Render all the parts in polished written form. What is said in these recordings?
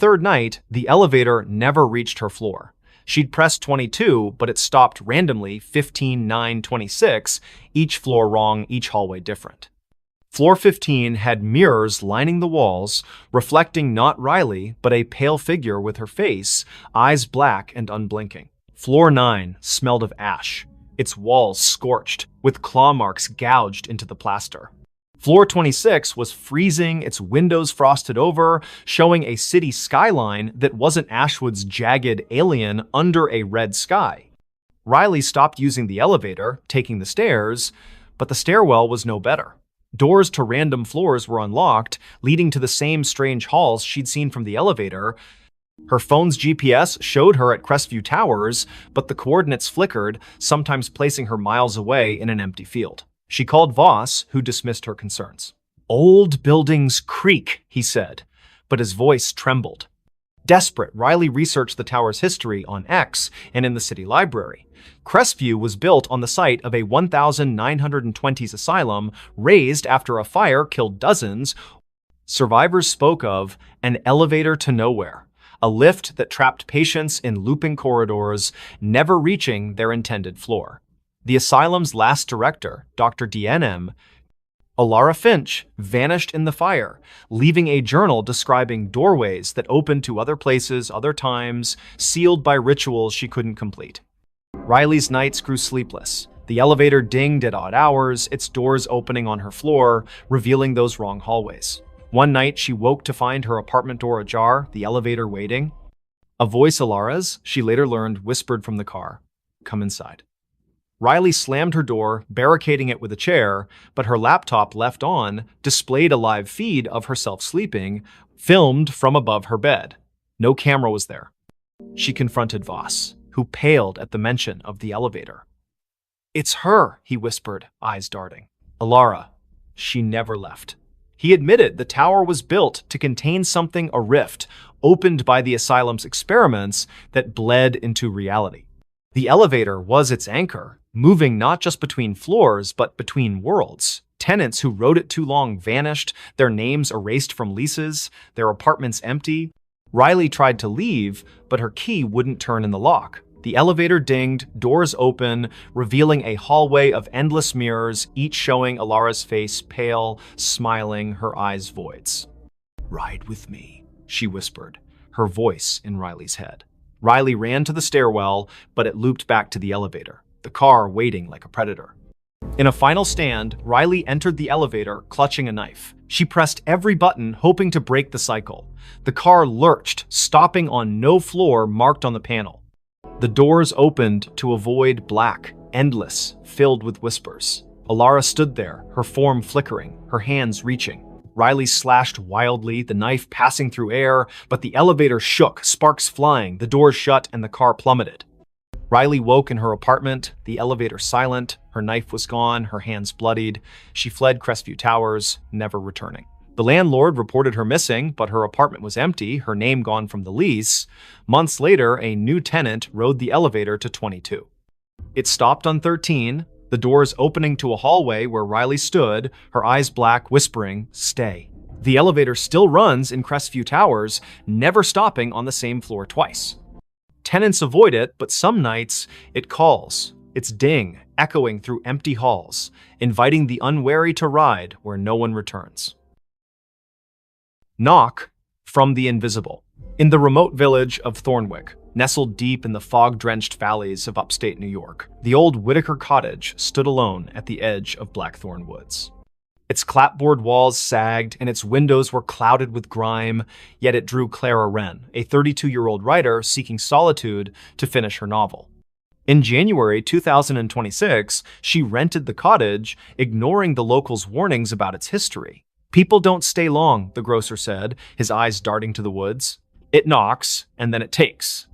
third night, the elevator never reached her floor. She'd pressed 22, but it stopped randomly 15, 9, 26, each floor wrong, each hallway different. Floor 15 had mirrors lining the walls, reflecting not Riley, but a pale figure with her face, eyes black and unblinking. Floor 9 smelled of ash, its walls scorched, with claw marks gouged into the plaster. Floor 26 was freezing, its windows frosted over, showing a city skyline that wasn't Ashwood's jagged alien under a red sky. Riley stopped using the elevator, taking the stairs, but the stairwell was no better. Doors to random floors were unlocked, leading to the same strange halls she'd seen from the elevator. Her phone's GPS showed her at Crestview Towers, but the coordinates flickered, sometimes placing her miles away in an empty field. She called Voss, who dismissed her concerns. "Old buildings creak," he said, but his voice trembled. Desperate, Riley researched the tower's history on X and in the city library. Crestview was built on the site of a 1920s asylum razed after a fire killed dozens. Survivors spoke of an elevator to nowhere, a lift that trapped patients in looping corridors, never reaching their intended floor. The asylum's last director, Dr. DNM, Alara Finch, vanished in the fire, leaving a journal describing doorways that opened to other places, other times, sealed by rituals she couldn't complete. Riley's nights grew sleepless. The elevator dinged at odd hours, its doors opening on her floor, revealing those wrong hallways. One night, she woke to find her apartment door ajar, the elevator waiting. A voice, Alara's, she later learned, whispered from the car, "Come inside." Riley slammed her door, barricading it with a chair, but her laptop left on displayed a live feed of herself sleeping, filmed from above her bed. No camera was there. She confronted Voss, who paled at the mention of the elevator. "It's her," he whispered, eyes darting. "Alara, she never left." He admitted the tower was built to contain something, a rift, opened by the asylum's experiments that bled into reality. The elevator was its anchor, moving not just between floors, but between worlds. Tenants who rode it too long vanished, their names erased from leases, their apartments empty. Riley tried to leave, but her key wouldn't turn in the lock. The elevator dinged, doors open, revealing a hallway of endless mirrors, each showing Alara's face, pale, smiling, her eyes voids. "Ride with me," she whispered, her voice in Riley's head. Riley ran to the stairwell, but it looped back to the elevator, the car waiting like a predator. In a final stand, Riley entered the elevator, clutching a knife. She pressed every button, hoping to break the cycle. The car lurched, stopping on no floor marked on the panel. The doors opened to a void black, endless, filled with whispers. Alara stood there, her form flickering, her hands reaching. Riley slashed wildly, the knife passing through air, but the elevator shook, sparks flying, the doors shut, and the car plummeted. Riley woke in her apartment, the elevator silent, her knife was gone, her hands bloodied. She fled Crestview Towers, never returning. The landlord reported her missing, but her apartment was empty, her name gone from the lease. Months later, a new tenant rode the elevator to 22. It stopped on 13, the doors opening to a hallway where Riley stood, her eyes black, whispering, "Stay." The elevator still runs in Crestview Towers, never stopping on the same floor twice. Tenants avoid it, but some nights it calls, its ding echoing through empty halls, inviting the unwary to ride where no one returns. Knock from the invisible. In the remote village of Thornwick, nestled deep in the fog-drenched valleys of upstate New York, the old Whitaker cottage stood alone at the edge of Blackthorn Woods. Its clapboard walls sagged, and its windows were clouded with grime, yet it drew Clara Wren, a 32-year-old writer seeking solitude to finish her novel. In January 2026, she rented the cottage, ignoring the locals' warnings about its history. "People don't stay long," the grocer said, his eyes darting to the woods. "It knocks, and then it takes."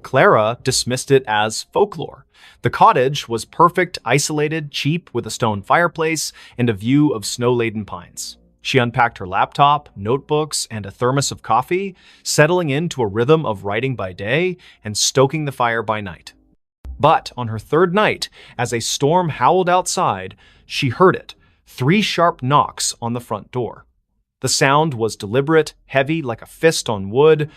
Clara dismissed it as folklore. The cottage was perfect, isolated, cheap, with a stone fireplace and a view of snow-laden pines. She unpacked her laptop, notebooks, and a thermos of coffee, settling into a rhythm of writing by day and stoking the fire by night. But on her third night, as a storm howled outside, she heard it, 3 sharp knocks on the front door. The sound was deliberate, heavy like a fist on wood.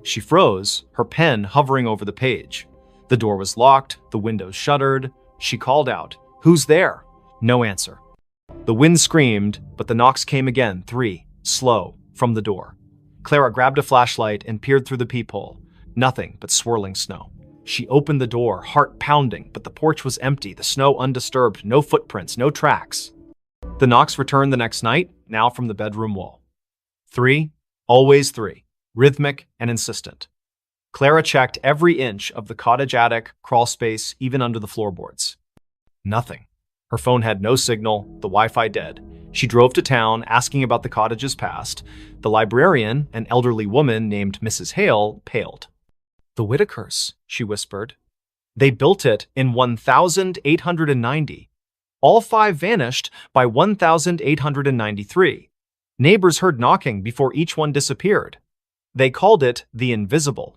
She froze, her pen hovering over the page. The door was locked, the windows shuttered. She called out, "Who's there?" No answer. The wind screamed, but the knocks came again, 3, slow, from the door. Clara grabbed a flashlight and peered through the peephole. Nothing but swirling snow. She opened the door, heart pounding, but the porch was empty, the snow undisturbed, no footprints, no tracks. The knocks returned the next night, now from the bedroom wall. 3, always 3, rhythmic and insistent. Clara checked every inch of the cottage attic, crawl space, even under the floorboards. Nothing. Her phone had no signal, the Wi-Fi dead. She drove to town, asking about the cottage's past. The librarian, an elderly woman named Mrs. Hale, paled. "The Whitakers," she whispered. "They built it in 1890. All 5 vanished by 1893. Neighbors heard knocking before each one disappeared. They called it the Invisible."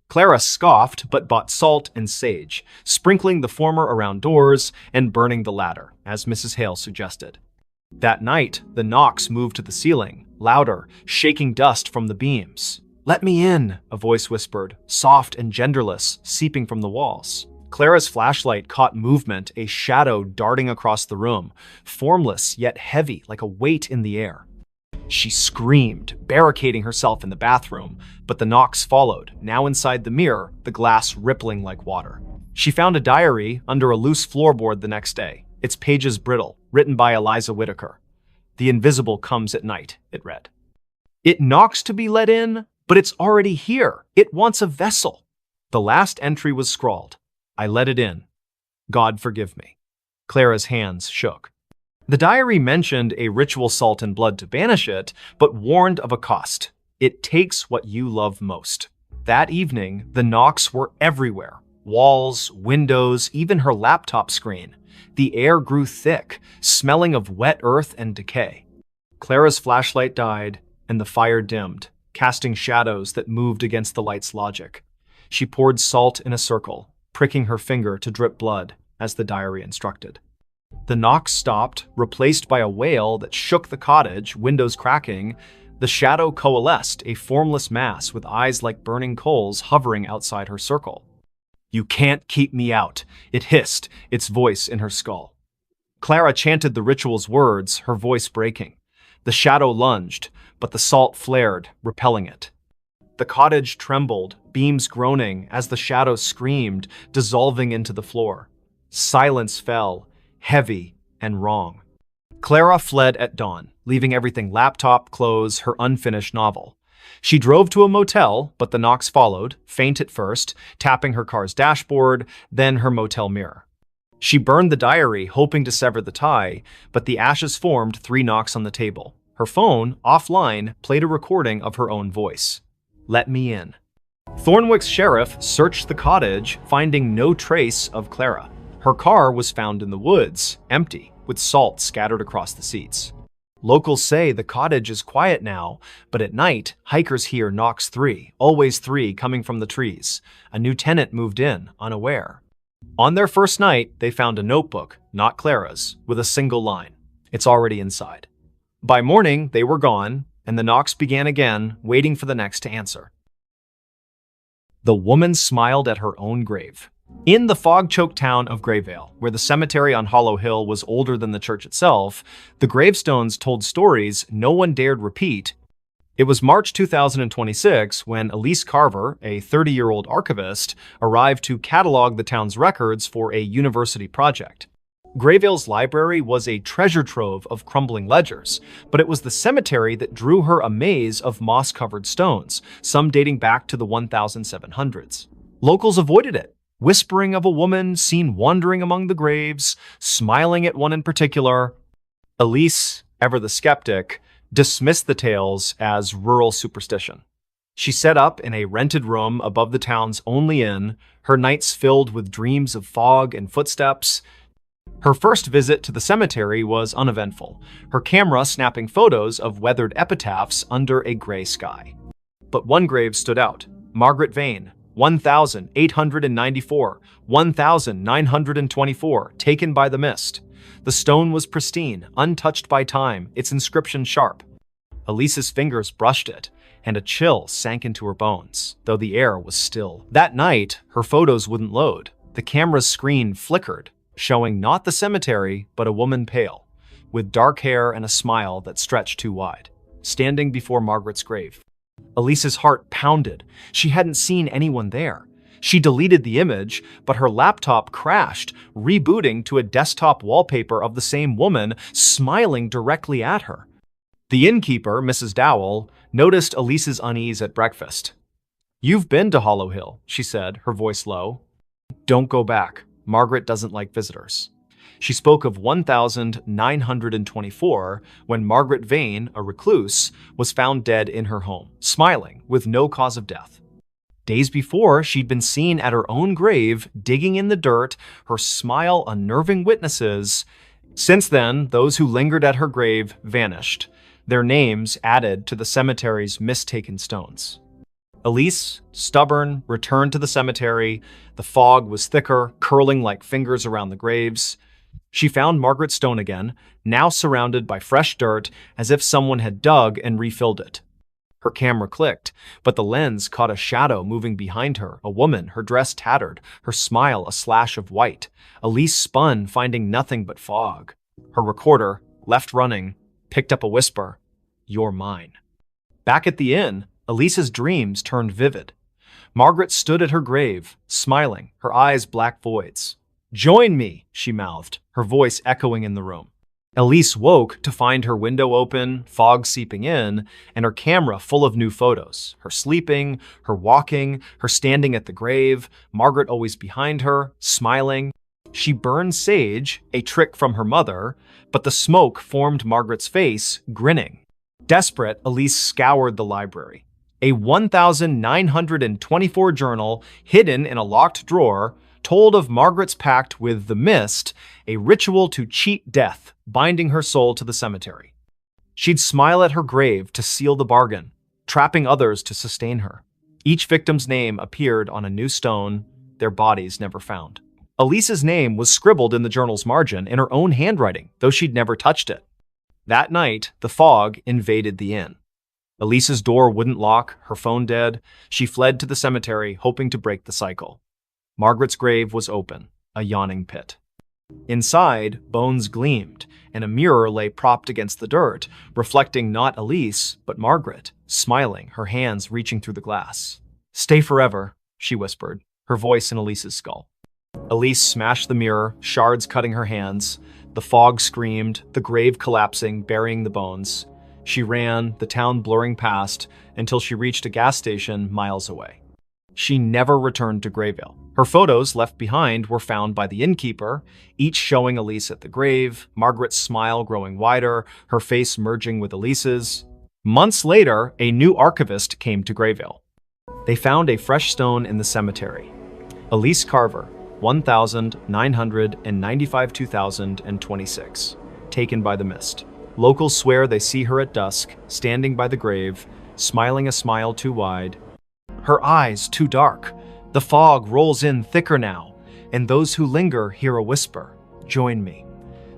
Clara scoffed but bought salt and sage, sprinkling the former around doors and burning the latter, as Mrs. Hale suggested. That night, the knocks moved to the ceiling, louder, shaking dust from the beams. "Let me in," a voice whispered, soft and genderless, seeping from the walls. Clara's flashlight caught movement, a shadow darting across the room, formless yet heavy, like a weight in the air. She screamed, barricading herself in the bathroom, but the knocks followed, now inside the mirror, the glass rippling like water. She found a diary under a loose floorboard the next day, its pages brittle, written by Eliza Whitaker. "The invisible comes at night," it read. "It knocks to be let in, but it's already here. It wants a vessel." The last entry was scrawled, "I let it in. God forgive me." Clara's hands shook. The diary mentioned a ritual salt and blood to banish it, but warned of a cost. It takes what you love most. That evening, the knocks were everywhere. Walls, windows, even her laptop screen. The air grew thick, smelling of wet earth and decay. Clara's flashlight died, and the fire dimmed, casting shadows that moved against the light's logic. She poured salt in a circle, pricking her finger to drip blood, as the diary instructed. The knocks stopped, replaced by a wail that shook the cottage, windows cracking. The shadow coalesced, a formless mass with eyes like burning coals hovering outside her circle. "You can't keep me out," it hissed, its voice in her skull. Clara chanted the ritual's words, her voice breaking. The shadow lunged, but the salt flared, repelling it. The cottage trembled, beams groaning as the shadow screamed, dissolving into the floor. Silence fell, heavy and wrong. Clara fled at dawn, leaving everything: laptop, clothes, her unfinished novel. She drove to a motel, but the knocks followed, faint at first, tapping her car's dashboard, then her motel mirror. She burned the diary, hoping to sever the tie, but the ashes formed 3 knocks on the table. Her phone, offline, played a recording of her own voice. "Let me in." Thornwick's sheriff searched the cottage, finding no trace of Clara. Her car was found in the woods, empty, with salt scattered across the seats. Locals say the cottage is quiet now, but at night, hikers hear knocks 3, always 3, coming from the trees. A new tenant moved in, unaware. On their first night, they found a notebook, not Clara's, with a single line. "It's already inside." By morning, they were gone, and the knocks began again, waiting for the next to answer. The woman smiled at her own grave. In the fog-choked town of Grayvale, where the cemetery on Hollow Hill was older than the church itself, the gravestones told stories no one dared repeat. It was March 2026 when Elise Carver, a 30-year-old archivist, arrived to catalog the town's records for a university project. Grayvale's library was a treasure trove of crumbling ledgers, but it was the cemetery that drew her a maze of moss-covered stones, some dating back to the 1700s. Locals avoided it, whispering of a woman seen wandering among the graves, smiling at one in particular. Elise, ever the skeptic, dismissed the tales as rural superstition. She set up in a rented room above the town's only inn, her nights filled with dreams of fog and footsteps. Her first visit to the cemetery was uneventful, her camera snapping photos of weathered epitaphs under a gray sky. But one grave stood out: Margaret Vane, 1894, 1924, taken by the mist. The stone was pristine, untouched by time, its inscription sharp. Elise's fingers brushed it, and a chill sank into her bones, though the air was still. That night, her photos wouldn't load. The camera's screen flickered, showing not the cemetery, but a woman pale, with dark hair and a smile that stretched too wide, standing before Margaret's grave. Elise's heart pounded. She hadn't seen anyone there. She deleted the image, but her laptop crashed, rebooting to a desktop wallpaper of the same woman smiling directly at her. The innkeeper, Mrs. Dowell, noticed Elise's unease at breakfast. "You've been to Hollow Hill," she said, her voice low. "Don't go back. Margaret doesn't like visitors." She spoke of 1924, when Margaret Vane, a recluse, was found dead in her home, smiling, with no cause of death. Days before, she'd been seen at her own grave, digging in the dirt, her smile unnerving witnesses. Since then, those who lingered at her grave vanished, their names added to the cemetery's mistaken stones. Elise, stubborn, returned to the cemetery. The fog was thicker, curling like fingers around the graves. She found Margaret's stone again, now surrounded by fresh dirt, as if someone had dug and refilled it. Her camera clicked, but the lens caught a shadow moving behind her, a woman, her dress tattered, her smile a slash of white. Elise spun, finding nothing but fog. Her recorder, left running, picked up a whisper, "You're mine." Back at the inn, Elise's dreams turned vivid. Margaret stood at her grave, smiling, her eyes black voids. "Join me," she mouthed, her voice echoing in the room. Elise woke to find her window open, fog seeping in, and her camera full of new photos. Her sleeping, her walking, her standing at the grave, Margaret always behind her, smiling. She burned sage, a trick from her mother, but the smoke formed Margaret's face, grinning. Desperate, Elise scoured the library. A 1924 journal, hidden in a locked drawer, told of Margaret's pact with the mist, a ritual to cheat death, binding her soul to the cemetery. She'd smile at her grave to seal the bargain, trapping others to sustain her. Each victim's name appeared on a new stone, their bodies never found. Elise's name was scribbled in the journal's margin in her own handwriting, though she'd never touched it. That night, the fog invaded the inn. Elise's door wouldn't lock, her phone dead. She fled to the cemetery, hoping to break the cycle. Margaret's grave was open, a yawning pit. Inside, bones gleamed, and a mirror lay propped against the dirt, reflecting not Elise, but Margaret, smiling, her hands reaching through the glass. "Stay forever," she whispered, her voice in Elise's skull. Elise smashed the mirror, shards cutting her hands. The fog screamed, the grave collapsing, burying the bones. She ran, the town blurring past, until she reached a gas station miles away. She never returned to Grayville. Her photos left behind were found by the innkeeper, each showing Elise at the grave, Margaret's smile growing wider, her face merging with Elise's. Months later, a new archivist came to Grayville. They found a fresh stone in the cemetery. Elise Carver, 1995-2026, taken by the mist. Locals swear they see her at dusk, standing by the grave, smiling a smile too wide, her eyes too dark. The fog rolls in thicker now, and those who linger hear a whisper, "Join me."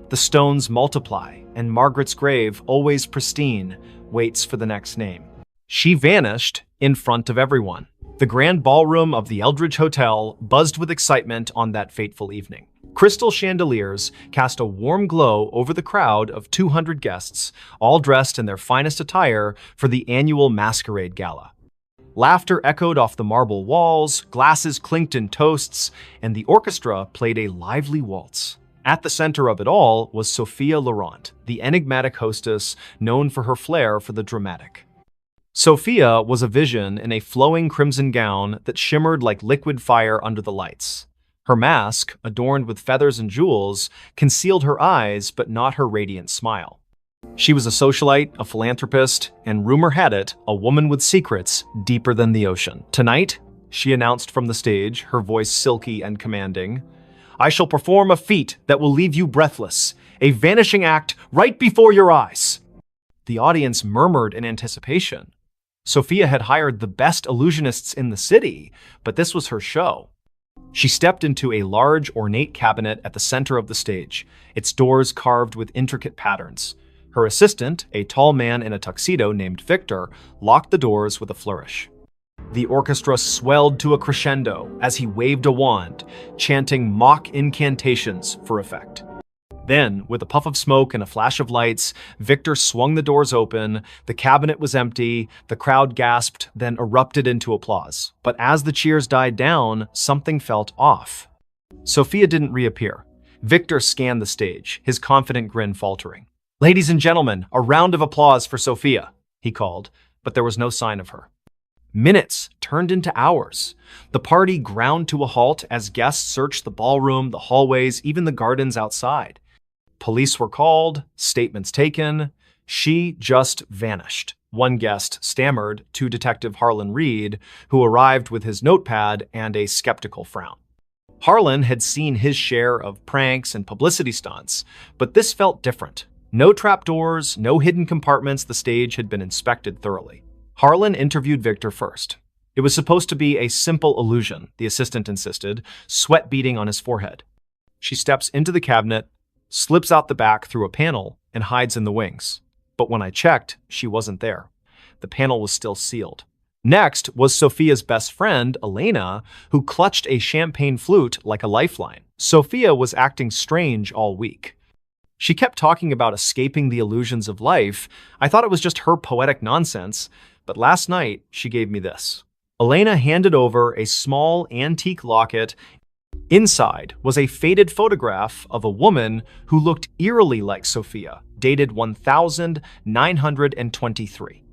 The stones multiply, and Margaret's grave, always pristine, waits for the next name. She vanished in front of everyone. The grand ballroom of the Eldridge Hotel buzzed with excitement on that fateful evening. Crystal chandeliers cast a warm glow over the crowd of 200 guests, all dressed in their finest attire for the annual masquerade gala. Laughter echoed off the marble walls, glasses clinked in toasts, and the orchestra played a lively waltz. At the center of it all was Sophia Laurent, the enigmatic hostess known for her flair for the dramatic. Sophia was a vision in a flowing crimson gown that shimmered like liquid fire under the lights. Her mask, adorned with feathers and jewels, concealed her eyes but not her radiant smile. She was a socialite, a philanthropist, and rumor had it, a woman with secrets deeper than the ocean. "Tonight," she announced from the stage, her voice silky and commanding, "I shall perform a feat that will leave you breathless, a vanishing act right before your eyes." The audience murmured in anticipation. Sophia had hired the best illusionists in the city, but this was her show. She stepped into a large, ornate cabinet at the center of the stage, its doors carved with intricate patterns. Her assistant, a tall man in a tuxedo named Victor, locked the doors with a flourish. The orchestra swelled to a crescendo as he waved a wand, chanting mock incantations for effect. Then, with a puff of smoke and a flash of lights, Victor swung the doors open. The cabinet was empty. The crowd gasped, then erupted into applause. But as the cheers died down, something felt off. Sophia didn't reappear. Victor scanned the stage, his confident grin faltering. "Ladies and gentlemen, a round of applause for Sophia," he called, but there was no sign of her. Minutes turned into hours. The party ground to a halt as guests searched the ballroom, the hallways, even the gardens outside. Police were called, statements taken. She just vanished. One guest stammered to Detective Harlan Reed, who arrived with his notepad and a skeptical frown. Harlan had seen his share of pranks and publicity stunts, but this felt different. No trapdoors, no hidden compartments. The stage had been inspected thoroughly. Harlan interviewed Victor first. It was supposed to be a simple illusion, the assistant insisted, sweat beading on his forehead. She steps into the cabinet, slips out the back through a panel, and hides in the wings. But when I checked, she wasn't there. The panel was still sealed. Next was Sophia's best friend, Elena, who clutched a champagne flute like a lifeline. Sophia was acting strange all week. She kept talking about escaping the illusions of life. I thought it was just her poetic nonsense, but last night she gave me this. Elena handed over a small antique locket. Inside was a faded photograph of a woman who looked eerily like Sophia, dated 1923.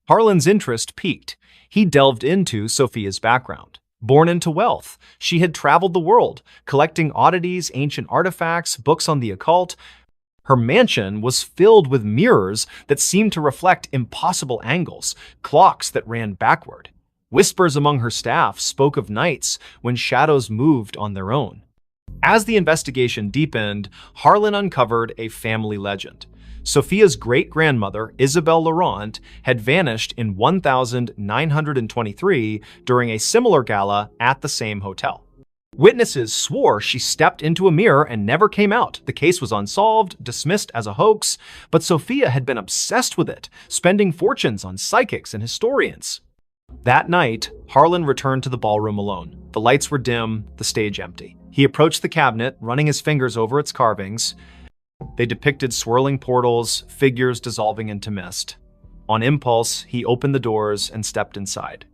Harlan's interest peaked. He delved into Sophia's background. Born into wealth, she had traveled the world, collecting oddities, ancient artifacts, books on the occult. Her mansion was filled with mirrors that seemed to reflect impossible angles, clocks that ran backward. Whispers among her staff spoke of nights when shadows moved on their own. As the investigation deepened, Harlan uncovered a family legend. Sophia's great-grandmother, Isabel Laurent, had vanished in 1923 during a similar gala at the same hotel. Witnesses swore she stepped into a mirror and never came out. The case was unsolved, dismissed as a hoax, but Sophia had been obsessed with it, spending fortunes on psychics and historians. That night, Harlan returned to the ballroom alone. The lights were dim, the stage empty. He approached the cabinet, running his fingers over its carvings. They depicted swirling portals, figures dissolving into mist. On impulse, he opened the doors and stepped inside.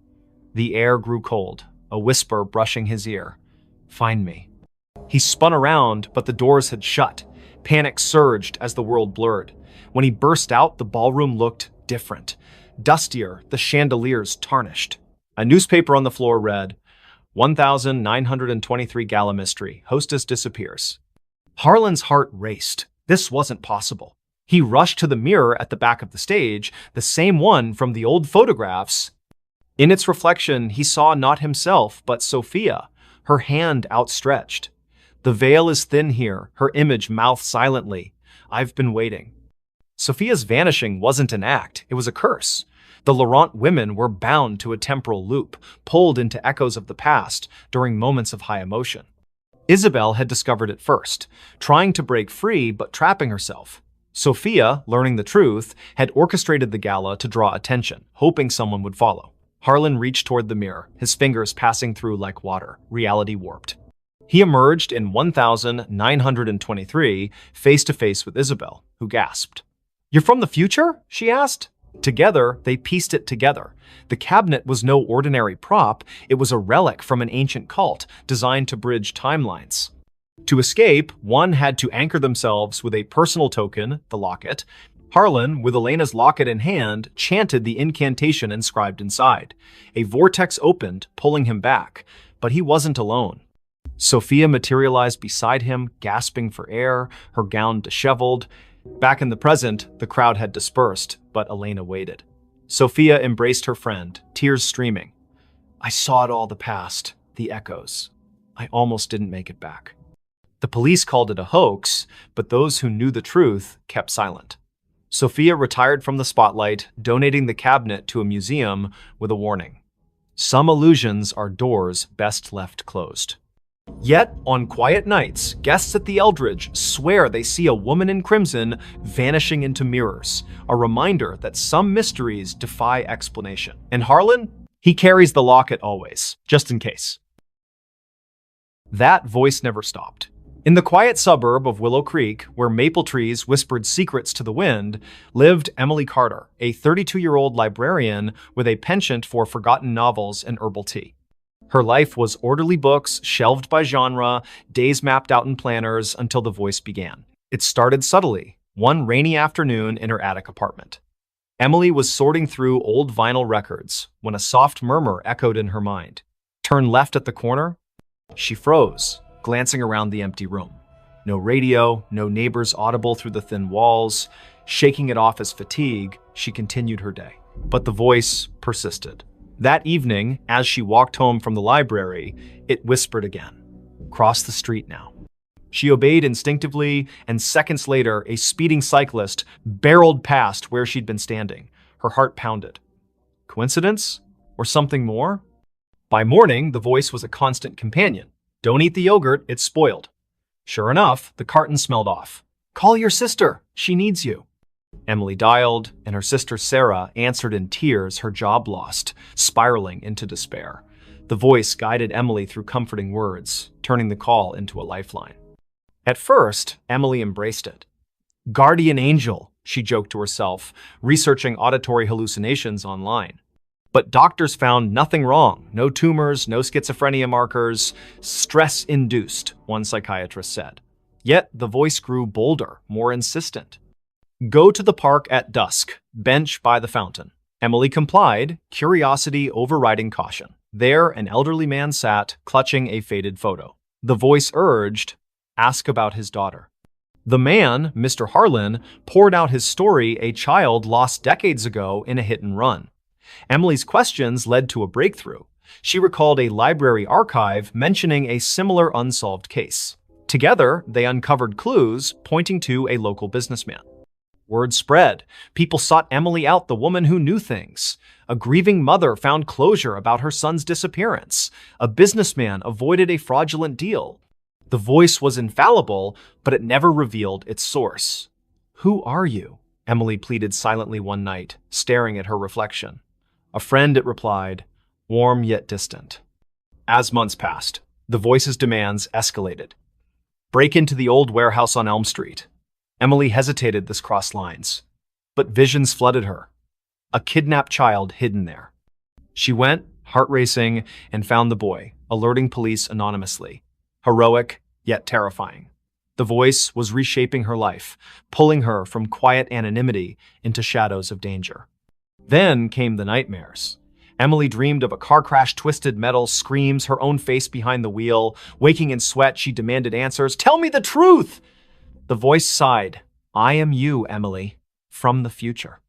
The air grew cold, a whisper brushing his ear. "Find me." He spun around, but the doors had shut. Panic surged as the world blurred. When he burst out, the ballroom looked different. Dustier, the chandeliers tarnished. A newspaper on the floor read, 1923 Gala Mystery. Hostess disappears. Harlan's heart raced. This wasn't possible. He rushed to the mirror at the back of the stage, the same one from the old photographs. In its reflection, he saw not himself, but Sophia, her hand outstretched. "The veil is thin here," her image mouthed silently. "I've been waiting." Sophia's vanishing wasn't an act, it was a curse. The Laurent women were bound to a temporal loop, pulled into echoes of the past during moments of high emotion. Isabel had discovered it first, trying to break free but trapping herself. Sophia, learning the truth, had orchestrated the gala to draw attention, hoping someone would follow. Harlan reached toward the mirror, his fingers passing through like water, reality warped. He emerged in 1923, face to face with Isabel, who gasped. "You're from the future?" she asked. Together, they pieced it together. The cabinet was no ordinary prop, it was a relic from an ancient cult designed to bridge timelines. To escape, one had to anchor themselves with a personal token, the locket. Harlan, with Elena's locket in hand, chanted the incantation inscribed inside. A vortex opened, pulling him back, but he wasn't alone. Sophia materialized beside him, gasping for air, her gown disheveled. Back in the present, the crowd had dispersed, but Elena waited. Sophia embraced her friend, tears streaming. "I saw it all, the past, the echoes. I almost didn't make it back." The police called it a hoax, but those who knew the truth kept silent. Sophia retired from the spotlight, donating the cabinet to a museum with a warning. Some illusions are doors best left closed. Yet, on quiet nights, guests at the Eldridge swear they see a woman in crimson vanishing into mirrors, a reminder that some mysteries defy explanation. And Harlan? He carries the locket always, just in case. That voice never stopped. In the quiet suburb of Willow Creek, where maple trees whispered secrets to the wind, lived Emily Carter, a 32-year-old librarian with a penchant for forgotten novels and herbal tea. Her life was orderly books, shelved by genre, days mapped out in planners until the voice began. It started subtly, one rainy afternoon in her attic apartment. Emily was sorting through old vinyl records when a soft murmur echoed in her mind. Turn left at the corner. She froze, glancing around the empty room. No radio, no neighbors audible through the thin walls. Shaking it off as fatigue, she continued her day. But the voice persisted. That evening, as she walked home from the library, it whispered again. Cross the street now. She obeyed instinctively, and seconds later, a speeding cyclist barreled past where she'd been standing. Her heart pounded. Coincidence? Or something more? By morning, the voice was a constant companion. Don't eat the yogurt, it's spoiled. Sure enough, the carton smelled off. Call your sister, she needs you. Emily dialed, and her sister Sarah answered in tears, her job lost, spiraling into despair. The voice guided Emily through comforting words, turning the call into a lifeline. At first, Emily embraced it. Guardian angel, she joked to herself, researching auditory hallucinations online. But doctors found nothing wrong. No tumors, no schizophrenia markers. Stress-induced, one psychiatrist said. Yet the voice grew bolder, more insistent. Go to the park at dusk, bench by the fountain. Emily complied, curiosity overriding caution. There, an elderly man sat, clutching a faded photo. The voice urged, ask about his daughter. The man, Mr. Harlan, poured out his story, a child lost decades ago in a hit and run. Emily's questions led to a breakthrough. She recalled a library archive mentioning a similar unsolved case. Together, they uncovered clues pointing to a local businessman. Word spread. People sought Emily out, the woman who knew things. A grieving mother found closure about her son's disappearance. A businessman avoided a fraudulent deal. The voice was infallible, but it never revealed its source. Who are you? Emily pleaded silently one night, staring at her reflection. A friend, it replied, warm yet distant. As months passed, the voice's demands escalated. Break into the old warehouse on Elm Street. Emily hesitated this crossed lines, but visions flooded her. A kidnapped child hidden there. She went, heart racing, and found the boy, alerting police anonymously. Heroic, yet terrifying. The voice was reshaping her life, pulling her from quiet anonymity into shadows of danger. Then came the nightmares. Emily dreamed of a car crash, twisted metal, screams, her own face behind the wheel. Waking in sweat, she demanded answers. Tell me the truth! The voice sighed. I am you, Emily, from the future.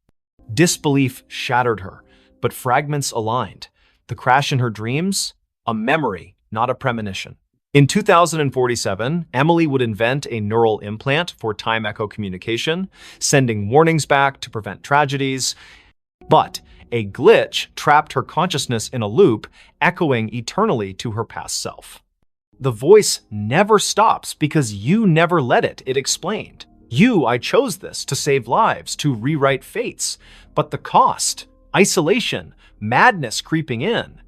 Disbelief shattered her, but fragments aligned. The crash in her dreams? A memory, not a premonition. In 2047, Emily would invent a neural implant for time echo communication, sending warnings back to prevent tragedies. But a glitch trapped her consciousness in a loop, echoing eternally to her past self. The voice never stops because you never let it, it explained. I chose this to save lives, to rewrite fates. But the cost, isolation, madness creeping in.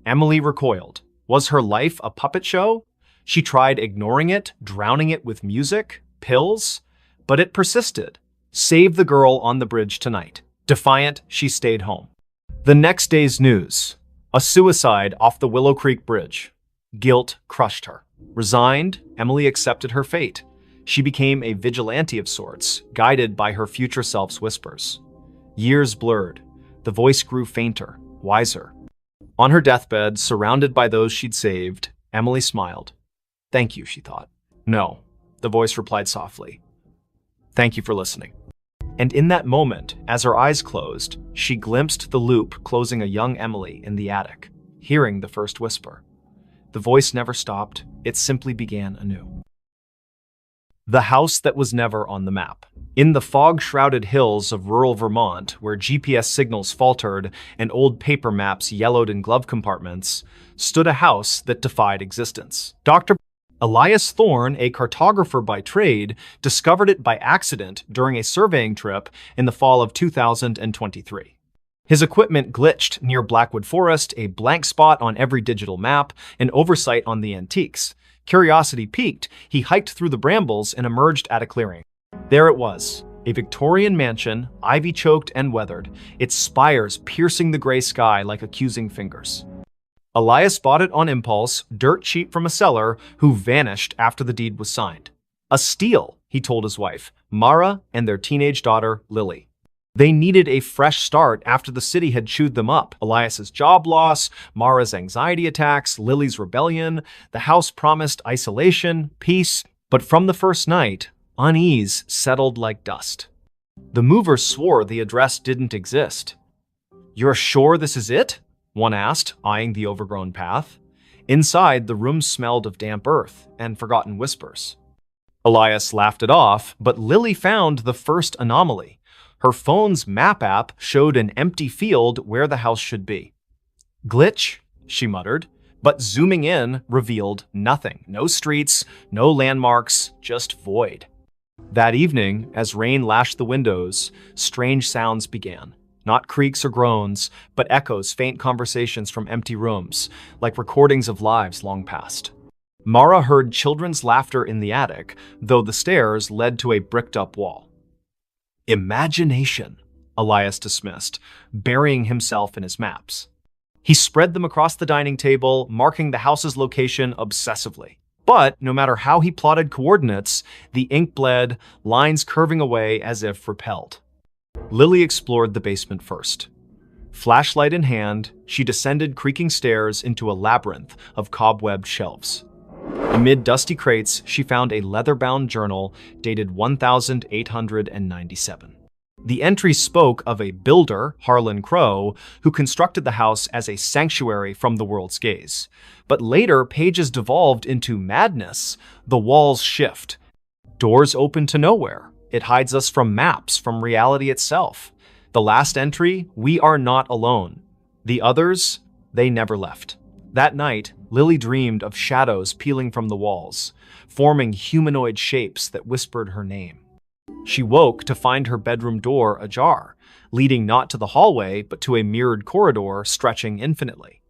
Emily recoiled. Was her life a puppet show? She tried ignoring it, drowning it with music, pills, but it persisted. Save the girl on the bridge tonight. Defiant, she stayed home. The next day's news. A suicide off the Willow Creek Bridge. Guilt crushed her. Resigned, Emily accepted her fate. She became a vigilante of sorts, guided by her future self's whispers. Years blurred. The voice grew fainter, wiser. On her deathbed, surrounded by those she'd saved, Emily smiled. Thank you, she thought. No, the voice replied softly. Thank you for listening. And in that moment, as her eyes closed, she glimpsed the loop closing a young Emily in the attic, hearing the first whisper. The voice never stopped, it simply began anew. The house that was never on the map. In the fog-shrouded hills of rural Vermont, where GPS signals faltered and old paper maps yellowed in glove compartments, stood a house that defied existence. Dr. Elias Thorne, a cartographer by trade, discovered it by accident during a surveying trip in the fall of 2023. His equipment glitched near Blackwood Forest, a blank spot on every digital map, an oversight on the antiques. Curiosity piqued, he hiked through the brambles and emerged at a clearing. There it was, a Victorian mansion, ivy-choked and weathered, its spires piercing the gray sky like accusing fingers. Elias bought it on impulse, dirt cheap from a seller who vanished after the deed was signed. A steal, he told his wife, Mara, and their teenage daughter, Lily. They needed a fresh start after the city had chewed them up. Elias's job loss, Mara's anxiety attacks, Lily's rebellion. The house promised isolation, peace, but from the first night, unease settled like dust. The movers swore the address didn't exist. "You're sure this is it?" one asked, eyeing the overgrown path. Inside, the room smelled of damp earth and forgotten whispers. Elias laughed it off, but Lily found the first anomaly. Her phone's map app showed an empty field where the house should be. "Glitch," she muttered, but zooming in revealed nothing. No streets, no landmarks, just void. That evening, as rain lashed the windows, strange sounds began. Not creaks or groans, but echoes, faint conversations from empty rooms, like recordings of lives long past. Mara heard children's laughter in the attic, though the stairs led to a bricked-up wall. "Imagination," Elias dismissed, burying himself in his maps. He spread them across the dining table, marking the house's location obsessively. But no matter how he plotted coordinates, the ink bled, lines curving away as if repelled. Lily explored the basement first. Flashlight in hand, she descended creaking stairs into a labyrinth of cobwebbed shelves. Amid dusty crates, she found a leather-bound journal dated 1897. The entry spoke of a builder, Harlan Crow, who constructed the house as a sanctuary from the world's gaze. But later, pages devolved into madness. The walls shift. Doors open to nowhere. It hides us from maps, from reality itself. The last entry, "We are not alone." The others, they never left. That night, Lily dreamed of shadows peeling from the walls, forming humanoid shapes that whispered her name. She woke to find her bedroom door ajar, leading not to the hallway, but to a mirrored corridor stretching infinitely.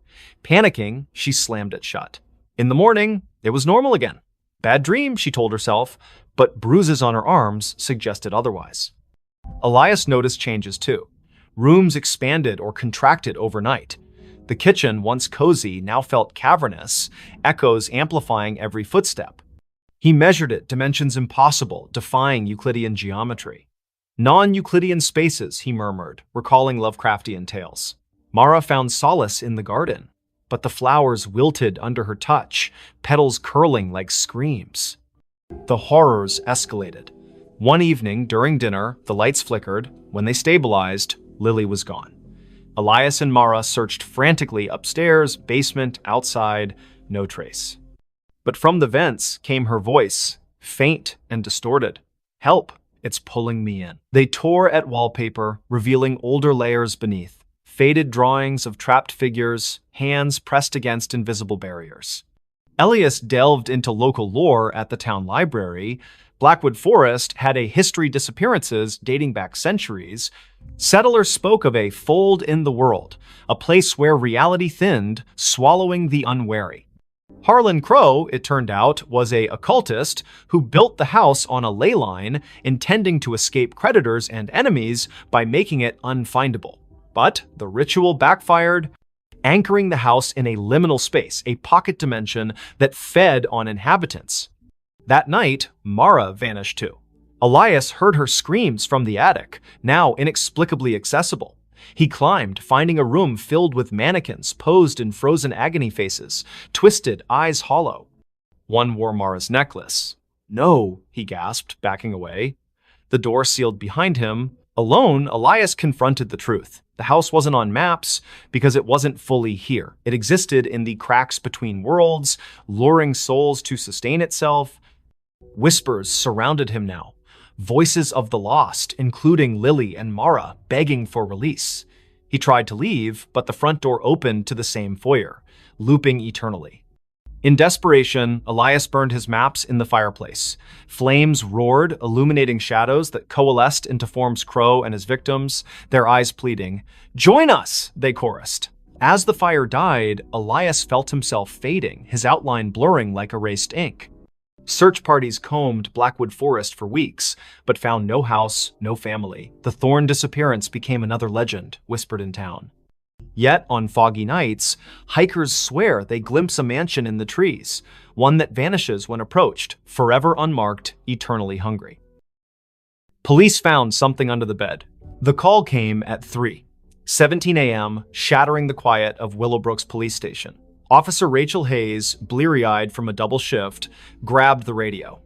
Panicking, she slammed it shut. In the morning, it was normal again. Bad dream, she told herself, but bruises on her arms suggested otherwise. Elias noticed changes too. Rooms expanded or contracted overnight. The kitchen, once cozy, now felt cavernous, echoes amplifying every footstep. He measured it, dimensions impossible, defying Euclidean geometry. "Non-Euclidean spaces," he murmured, recalling Lovecraftian tales. Mara found solace in the garden, but the flowers wilted under her touch, petals curling like screams. The horrors escalated. One evening, during dinner, the lights flickered. When they stabilized, Lily was gone. Elias and Mara searched frantically upstairs, basement, outside, no trace. But from the vents came her voice, faint and distorted. "Help, it's pulling me in." They tore at wallpaper, revealing older layers beneath, faded drawings of trapped figures, hands pressed against invisible barriers. Elias delved into local lore at the town library. Blackwood Forest had a history of disappearances dating back centuries. Settlers spoke of a fold in the world, a place where reality thinned, swallowing the unwary. Harlan Crow, it turned out, was an occultist who built the house on a ley line, intending to escape creditors and enemies by making it unfindable. But the ritual backfired, anchoring the house in a liminal space, a pocket dimension that fed on inhabitants. That night, Mara vanished too. Elias heard her screams from the attic, now inexplicably accessible. He climbed, finding a room filled with mannequins posed in frozen agony faces, twisted, eyes hollow. One wore Mara's necklace. "No," he gasped, backing away. The door sealed behind him. Alone, Elias confronted the truth. The house wasn't on maps because it wasn't fully here. It existed in the cracks between worlds, luring souls to sustain itself. Whispers surrounded him now. Voices of the lost, including Lily and Mara, begging for release. He tried to leave, but the front door opened to the same foyer, looping eternally. In desperation, Elias burned his maps in the fireplace. Flames roared, illuminating shadows that coalesced into forms Crow and his victims, their eyes pleading. "Join us!" they chorused. As the fire died, Elias felt himself fading, his outline blurring like erased ink. Search parties combed Blackwood Forest for weeks, but found no house, no family. The Thorn disappearance became another legend, whispered in town. Yet, on foggy nights, hikers swear they glimpse a mansion in the trees, one that vanishes when approached, forever unmarked, eternally hungry. Police found something under the bed. The call came at 3:17 a.m., shattering the quiet of Willowbrook's police station. Officer Rachel Hayes, bleary-eyed from a double shift, grabbed the radio.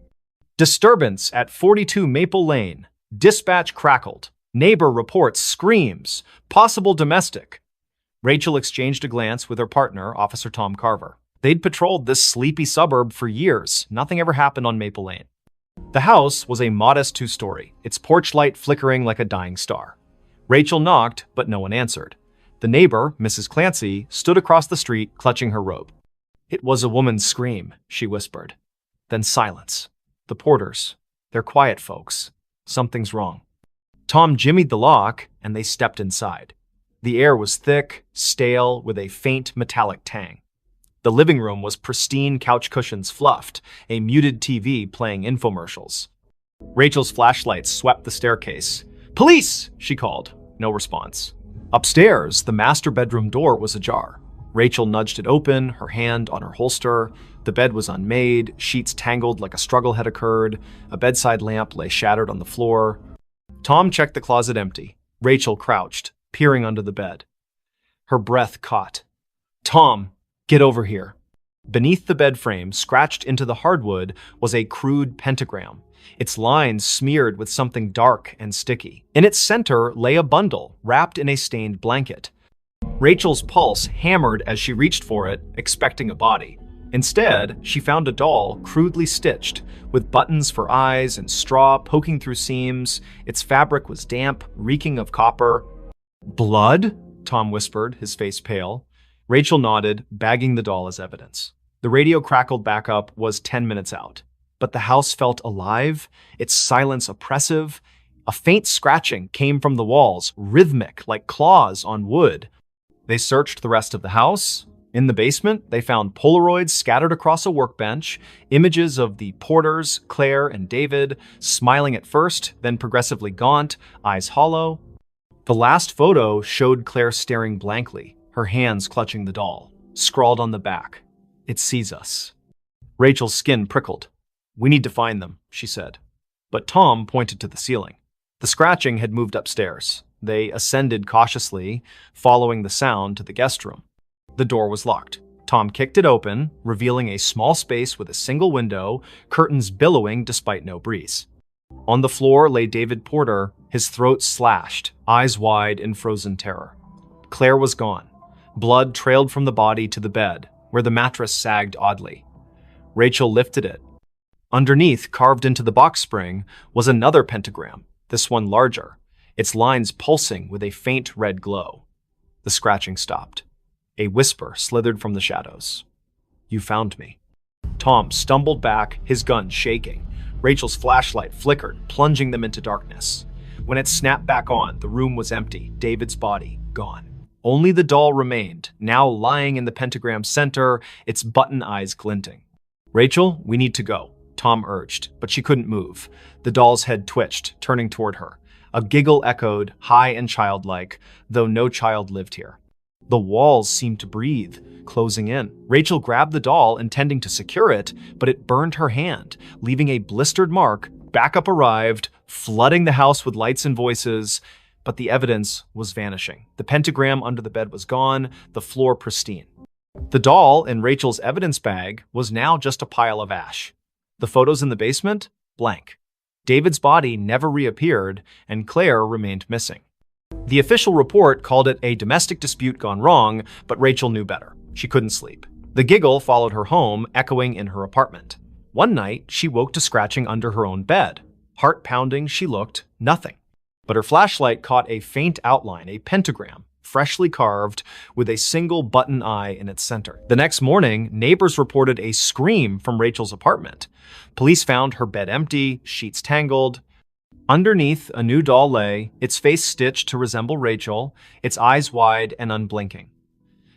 "Disturbance at 42 Maple Lane. Dispatch crackled. Neighbor reports screams. Possible domestic." Rachel exchanged a glance with her partner, Officer Tom Carver. They'd patrolled this sleepy suburb for years. Nothing ever happened on Maple Lane. The house was a modest two-story, its porch light flickering like a dying star. Rachel knocked, but no one answered. The neighbor, Mrs. Clancy, stood across the street, clutching her robe. "It was a woman's scream," she whispered. Then silence. "The Porters. They're quiet folks. Something's wrong." Tom jimmied the lock, and they stepped inside. The air was thick, stale, with a faint metallic tang. The living room was pristine, couch cushions fluffed, a muted TV playing infomercials. Rachel's flashlight swept the staircase. "Police!" she called. No response. Upstairs, the master bedroom door was ajar. Rachel nudged it open, her hand on her holster. The bed was unmade, sheets tangled like a struggle had occurred. A bedside lamp lay shattered on the floor. Tom checked the closet empty. Rachel crouched, peering under the bed. Her breath caught. "Tom, get over here." Beneath the bed frame, scratched into the hardwood, was a crude pentagram, its lines smeared with something dark and sticky. In its center lay a bundle, wrapped in a stained blanket. Rachel's pulse hammered as she reached for it, expecting a body. Instead, she found a doll crudely stitched, with buttons for eyes and straw poking through seams. Its fabric was damp, reeking of copper. "Blood?" Tom whispered, his face pale. Rachel nodded, bagging the doll as evidence. The radio crackled back up, was 10 minutes out. But the house felt alive, its silence oppressive. A faint scratching came from the walls, rhythmic, like claws on wood. They searched the rest of the house. In the basement, they found Polaroids scattered across a workbench, images of the Porters, Claire and David, smiling at first, then progressively gaunt, eyes hollow. The last photo showed Claire staring blankly, her hands clutching the doll. Scrawled on the back, "It sees us." Rachel's skin prickled. "We need to find them," she said. But Tom pointed to the ceiling. The scratching had moved upstairs. They ascended cautiously, following the sound to the guest room. The door was locked. Tom kicked it open, revealing a small space with a single window, curtains billowing despite no breeze. On the floor lay David Porter, his throat slashed, eyes wide in frozen terror. Claire was gone. Blood trailed from the body to the bed, where the mattress sagged oddly. Rachel lifted it. Underneath, carved into the box spring, was another pentagram, this one larger, its lines pulsing with a faint red glow. The scratching stopped. A whisper slithered from the shadows. "You found me." Tom stumbled back, his gun shaking. Rachel's flashlight flickered, plunging them into darkness. When it snapped back on, the room was empty, David's body gone. Only the doll remained, now lying in the pentagram's center, its button eyes glinting. "Rachel, we need to go," Tom urged, but she couldn't move. The doll's head twitched, turning toward her. A giggle echoed, high and childlike, though no child lived here. The walls seemed to breathe, closing in. Rachel grabbed the doll, intending to secure it, but it burned her hand, leaving a blistered mark. Backup arrived, flooding the house with lights and voices, but the evidence was vanishing. The pentagram under the bed was gone, the floor pristine. The doll in Rachel's evidence bag was now just a pile of ash. The photos in the basement? Blank. David's body never reappeared, and Claire remained missing. The official report called it a domestic dispute gone wrong, but Rachel knew better. She couldn't sleep. The giggle followed her home, echoing in her apartment. One night, she woke to scratching under her own bed. Heart pounding, she looked, nothing. But her flashlight caught a faint outline, a pentagram, freshly carved, with a single button eye in its center. The next morning, neighbors reported a scream from Rachel's apartment. Police found her bed empty, sheets tangled. Underneath, a new doll lay, its face stitched to resemble Rachel, its eyes wide and unblinking.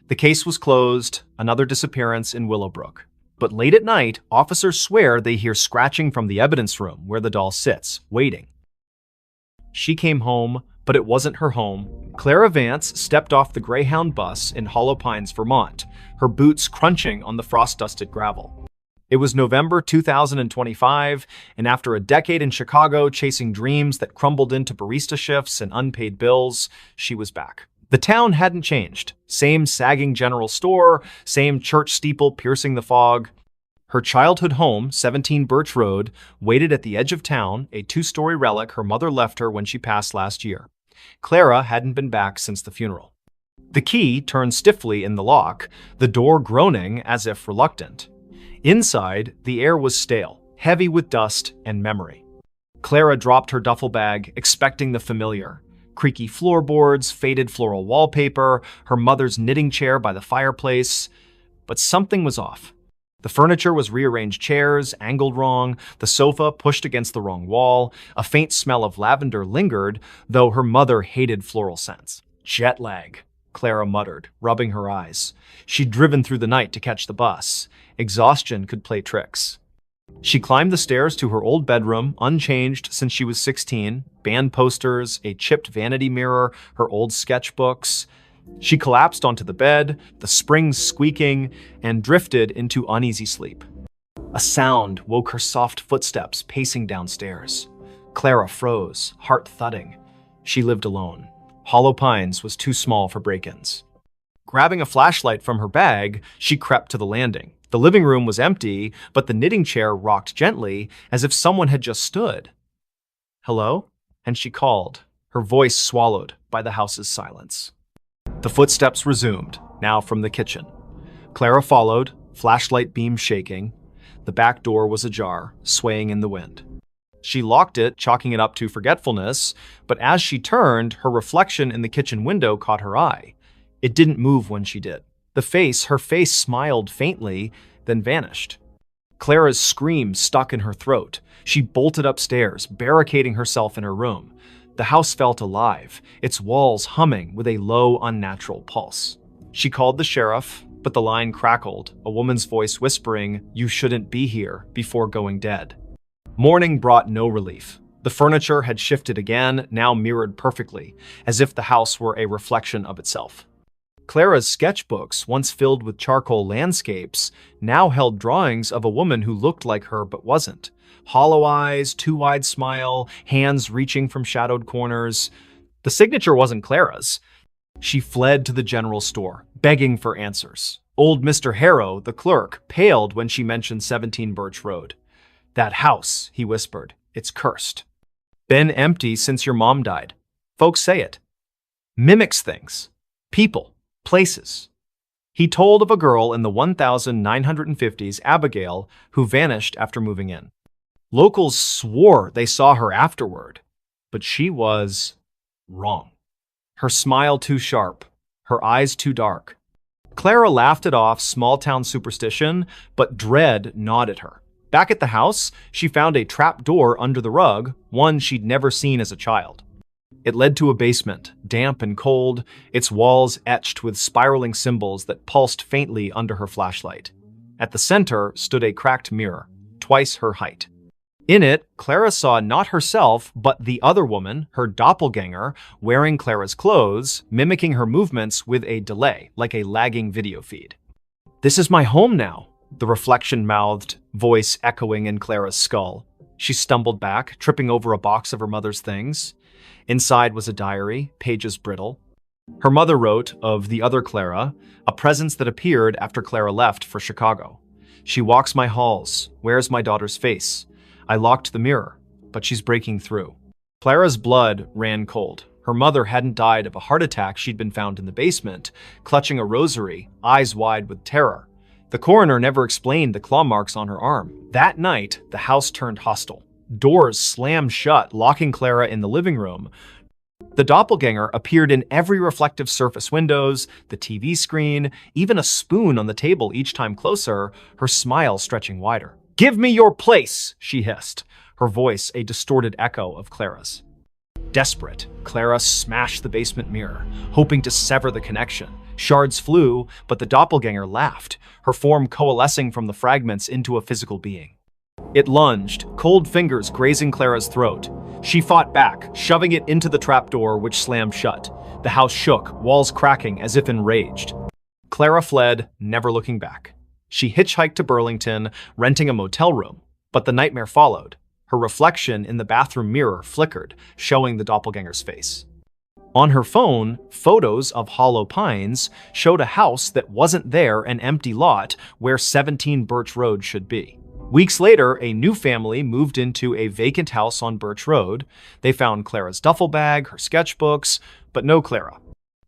The case was closed, another disappearance in Willowbrook. But late at night, officers swear they hear scratching from the evidence room where the doll sits, waiting. She came home, but it wasn't her home. Clara Vance stepped off the Greyhound bus in Hollow Pines, Vermont, her boots crunching on the frost-dusted gravel. It was November 2025, and after a decade in Chicago chasing dreams that crumbled into barista shifts and unpaid bills, she was back. The town hadn't changed. Same sagging general store, same church steeple piercing the fog. Her childhood home, 17 Birch Road, waited at the edge of town, a two-story relic her mother left her when she passed last year. Clara hadn't been back since the funeral. The key turned stiffly in the lock, the door groaning as if reluctant. Inside, the air was stale, heavy with dust and memory. Clara dropped her duffel bag, expecting the familiar. Creaky floorboards, faded floral wallpaper, her mother's knitting chair by the fireplace. But something was off. The furniture was rearranged chairs, angled wrong, the sofa pushed against the wrong wall. A faint smell of lavender lingered, though her mother hated floral scents. Jet lag, Clara muttered, rubbing her eyes. She'd driven through the night to catch the bus. Exhaustion could play tricks. She climbed the stairs to her old bedroom, unchanged since she was 16, band posters, a chipped vanity mirror, her old sketchbooks. She collapsed onto the bed, the springs squeaking, and drifted into uneasy sleep. A sound woke her soft footsteps pacing downstairs. Clara froze, heart thudding. She lived alone. Hollow Pines was too small for break-ins. Grabbing a flashlight from her bag, she crept to the landing. The living room was empty, but the knitting chair rocked gently, as if someone had just stood. "Hello?" And she called, her voice swallowed by the house's silence. The footsteps resumed, now from the kitchen. Clara followed, flashlight beam shaking. The back door was ajar, swaying in the wind. She locked it, chalking it up to forgetfulness, but as she turned, her reflection in the kitchen window caught her eye. It didn't move when she did. Her face smiled faintly, then vanished. Clara's scream stuck in her throat. She bolted upstairs, barricading herself in her room. The house felt alive, its walls humming with a low, unnatural pulse. She called the sheriff, but the line crackled, a woman's voice whispering, "You shouldn't be here," before going dead. Morning brought no relief. The furniture had shifted again, now mirrored perfectly, as if the house were a reflection of itself. Clara's sketchbooks, once filled with charcoal landscapes, now held drawings of a woman who looked like her but wasn't. Hollow eyes, too wide smile, hands reaching from shadowed corners. The signature wasn't Clara's. She fled to the general store, begging for answers. Old Mr. Harrow, the clerk, paled when she mentioned 17 Birch Road. "That house," he whispered, "it's cursed. Been empty since your mom died. Folks say it. Mimics things. People. Places." He told of a girl in the 1950s, Abigail, who vanished after moving in. Locals swore they saw her afterward, but she was wrong. Her smile too sharp, her eyes too dark. Clara laughed it off small-town superstition, but dread gnawed at her. Back at the house, she found a trap door under the rug, one she'd never seen as a child. It led to a basement, damp and cold, its walls etched with spiraling symbols that pulsed faintly under her flashlight. At the center stood a cracked mirror, twice her height. In it, Clara saw not herself, but the other woman, her doppelganger, wearing Clara's clothes, mimicking her movements with a delay, like a lagging video feed. "This is my home now," the reflection mouthed, voice echoing in Clara's skull. She stumbled back, tripping over a box of her mother's things. Inside was a diary, pages brittle. Her mother wrote of the other Clara, a presence that appeared after Clara left for Chicago. "She walks my halls, wears my daughter's face. I locked the mirror, but she's breaking through." Clara's blood ran cold. Her mother hadn't died of a heart attack. She'd been found in the basement, clutching a rosary, eyes wide with terror. The coroner never explained the claw marks on her arm. That night, the house turned hostile. Doors slammed shut, locking Clara in the living room. The doppelganger appeared in every reflective surface: windows, the TV screen, even a spoon on the table each time closer, her smile stretching wider. "Give me your place," she hissed, her voice a distorted echo of Clara's. Desperate, Clara smashed the basement mirror, hoping to sever the connection. Shards flew, but the doppelganger laughed, her form coalescing from the fragments into a physical being. It lunged, cold fingers grazing Clara's throat. She fought back, shoving it into the trapdoor, which slammed shut. The house shook, walls cracking as if enraged. Clara fled, never looking back. She hitchhiked to Burlington, renting a motel room, but the nightmare followed. Her reflection in the bathroom mirror flickered, showing the doppelganger's face. On her phone, photos of Hollow Pines showed a house that wasn't there, an empty lot where 17 Birch Road should be. Weeks later, a new family moved into a vacant house on Birch Road. They found Clara's duffel bag, her sketchbooks, but no Clara.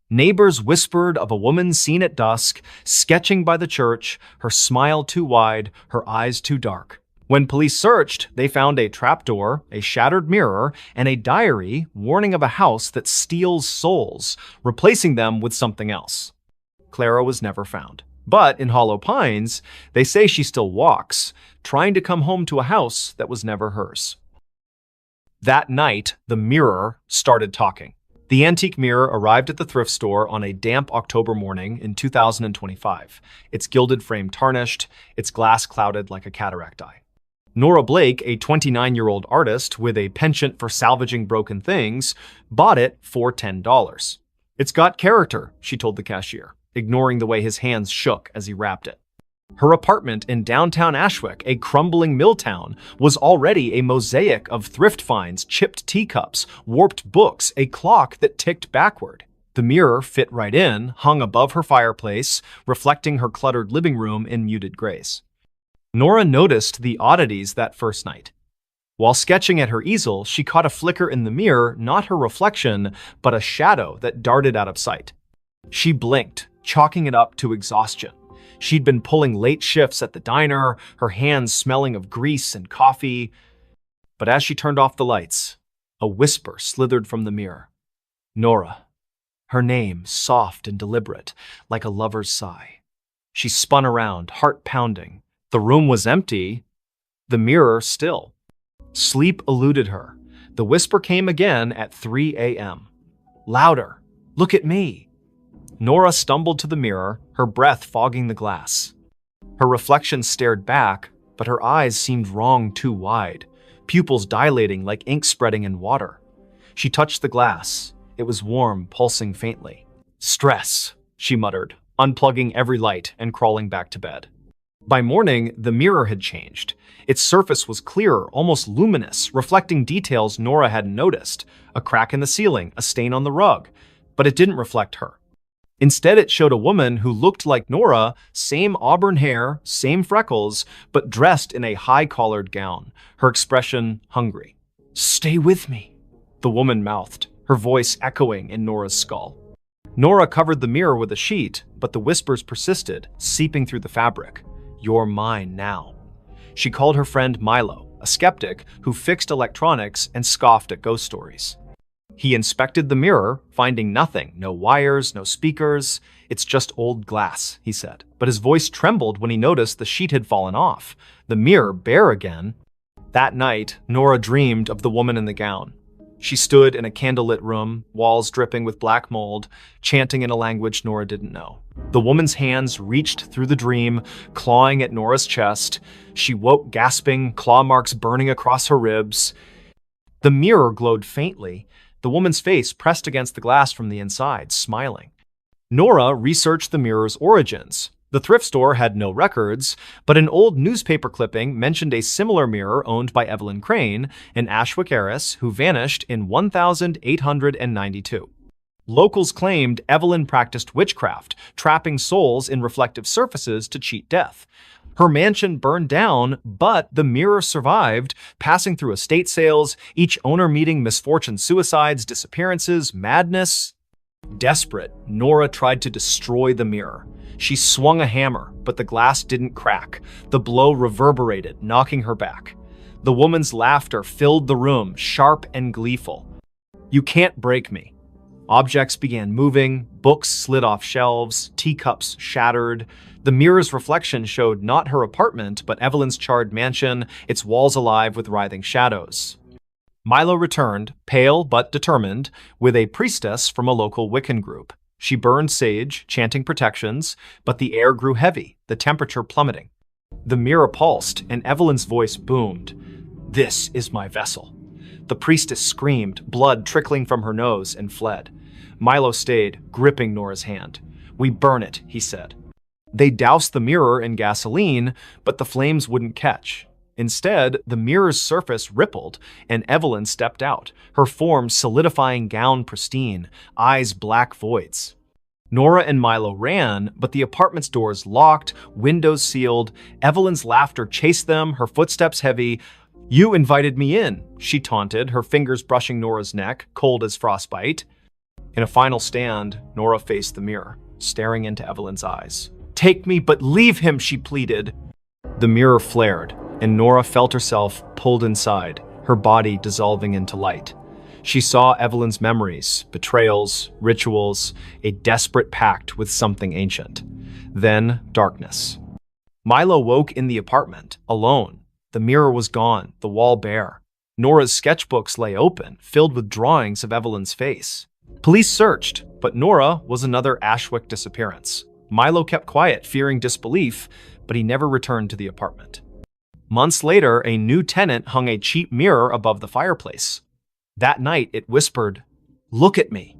Neighbors whispered of a woman seen at dusk, sketching by the church, her smile too wide, her eyes too dark. When police searched, they found a trapdoor, a shattered mirror, and a diary warning of a house that steals souls, replacing them with something else. Clara was never found. But in Hollow Pines, they say she still walks, trying to come home to a house that was never hers. That night, the mirror started talking. The antique mirror arrived at the thrift store on a damp October morning in 2025, its gilded frame tarnished, its glass clouded like a cataract eye. Nora Blake, a 29-year-old artist with a penchant for salvaging broken things, bought it for $10. "It's got character," she told the cashier, ignoring the way his hands shook as he wrapped it. Her apartment in downtown Ashwick, a crumbling mill town, was already a mosaic of thrift finds, chipped teacups, warped books, a clock that ticked backward. The mirror fit right in, hung above her fireplace, reflecting her cluttered living room in muted grays. Nora noticed the oddities that first night. While sketching at her easel, she caught a flicker in the mirror, not her reflection, but a shadow that darted out of sight. She blinked, chalking it up to exhaustion. She'd been pulling late shifts at the diner, her hands smelling of grease and coffee. But as she turned off the lights, a whisper slithered from the mirror. Nora. Her name, soft and deliberate, like a lover's sigh. She spun around, heart pounding. The room was empty, the mirror still. Sleep eluded her. The whisper came again at 3 a.m. Louder. Look at me. Nora stumbled to the mirror, her breath fogging the glass. Her reflection stared back, but her eyes seemed wrong too wide, pupils dilating like ink spreading in water. She touched the glass. It was warm, pulsing faintly. Stress, she muttered, unplugging every light and crawling back to bed. By morning, the mirror had changed. Its surface was clearer, almost luminous, reflecting details Nora hadn't noticed. A crack in the ceiling, a stain on the rug. But it didn't reflect her. Instead, it showed a woman who looked like Nora, same auburn hair, same freckles, but dressed in a high-collared gown, her expression hungry. "Stay with me," the woman mouthed, her voice echoing in Nora's skull. Nora covered the mirror with a sheet, but the whispers persisted, seeping through the fabric. "You're mine now." She called her friend Milo, a skeptic who fixed electronics and scoffed at ghost stories. He inspected the mirror, finding nothing, no wires, no speakers. "It's just old glass," he said. But his voice trembled when he noticed the sheet had fallen off, the mirror bare again. That night, Nora dreamed of the woman in the gown. She stood in a candlelit room, walls dripping with black mold, chanting in a language Nora didn't know. The woman's hands reached through the dream, clawing at Nora's chest. She woke gasping, claw marks burning across her ribs. The mirror glowed faintly, the woman's face pressed against the glass from the inside, smiling. Nora researched the mirror's origins. The thrift store had no records, but an old newspaper clipping mentioned a similar mirror owned by Evelyn Crane, an Ashwick heiress who vanished in 1892. Locals claimed Evelyn practiced witchcraft, trapping souls in reflective surfaces to cheat death. Her mansion burned down, but the mirror survived, passing through estate sales, each owner meeting misfortune, suicides, disappearances, madness. Desperate, Nora tried to destroy the mirror. She swung a hammer, but the glass didn't crack. The blow reverberated, knocking her back. The woman's laughter filled the room, sharp and gleeful. You can't break me. Objects began moving, books slid off shelves, teacups shattered. The mirror's reflection showed not her apartment, but Evelyn's charred mansion, its walls alive with writhing shadows. Milo returned, pale but determined, with a priestess from a local Wiccan group. She burned sage, chanting protections, but the air grew heavy, the temperature plummeting. The mirror pulsed, and Evelyn's voice boomed. "This is my vessel." The priestess screamed, blood trickling from her nose, and fled. Milo stayed, gripping Nora's hand. "We burn it," he said. They doused the mirror in gasoline, but the flames wouldn't catch. Instead, the mirror's surface rippled, and Evelyn stepped out, her form solidifying, gown pristine, eyes black voids. Nora and Milo ran, but the apartment's doors locked, windows sealed. Evelyn's laughter chased them, her footsteps heavy. "You invited me in," she taunted, her fingers brushing Nora's neck, cold as frostbite. In a final stand, Nora faced the mirror, staring into Evelyn's eyes. "Take me, but leave him," she pleaded. The mirror flared, and Nora felt herself pulled inside, her body dissolving into light. She saw Evelyn's memories, betrayals, rituals, a desperate pact with something ancient. Then, darkness. Milo woke in the apartment, alone. The mirror was gone, the wall bare. Nora's sketchbooks lay open, filled with drawings of Evelyn's face. Police searched, but Nora was another Ashwick disappearance. Milo kept quiet, fearing disbelief, but he never returned to the apartment. Months later, a new tenant hung a cheap mirror above the fireplace. That night, it whispered, "Look at me."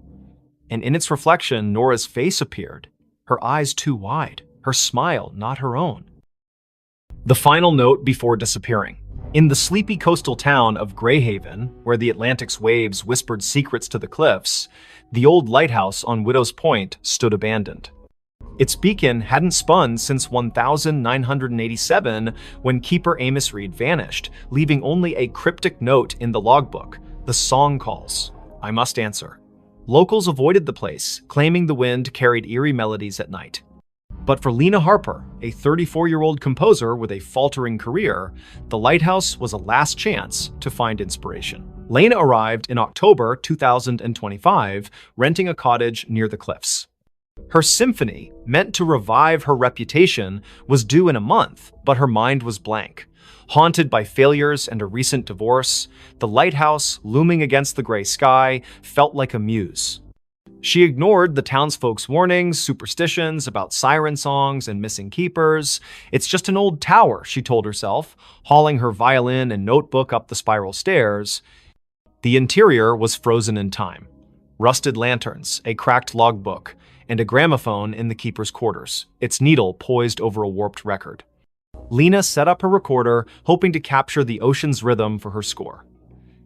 And in its reflection, Nora's face appeared, her eyes too wide, her smile not her own. The final note before disappearing. In the sleepy coastal town of Greyhaven, where the Atlantic's waves whispered secrets to the cliffs, the old lighthouse on Widow's Point stood abandoned. Its beacon hadn't spun since 1987, when keeper Amos Reed vanished, leaving only a cryptic note in the logbook. "The song calls. I must answer." Locals avoided the place, claiming the wind carried eerie melodies at night. But for Lena Harper, a 34-year-old composer with a faltering career, the lighthouse was a last chance to find inspiration. Lena arrived in October 2025, renting a cottage near the cliffs. Her symphony, meant to revive her reputation, was due in a month, but her mind was blank. Haunted by failures and a recent divorce, the lighthouse, looming against the gray sky, felt like a muse. She ignored the townsfolk's warnings, superstitions about siren songs and missing keepers. "It's just an old tower," she told herself, hauling her violin and notebook up the spiral stairs. The interior was frozen in time. Rusted lanterns, a cracked logbook, and a gramophone in the keeper's quarters, its needle poised over a warped record. Lena set up her recorder, hoping to capture the ocean's rhythm for her score.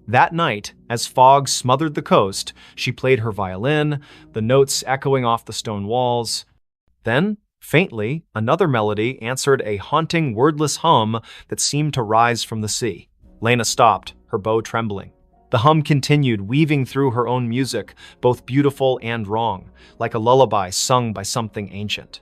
That night, as fog smothered the coast, she played her violin, the notes echoing off the stone walls. Then, faintly, another melody answered a haunting, wordless hum that seemed to rise from the sea. Lena stopped, her bow trembling. The hum continued, weaving through her own music, both beautiful and wrong, like a lullaby sung by something ancient.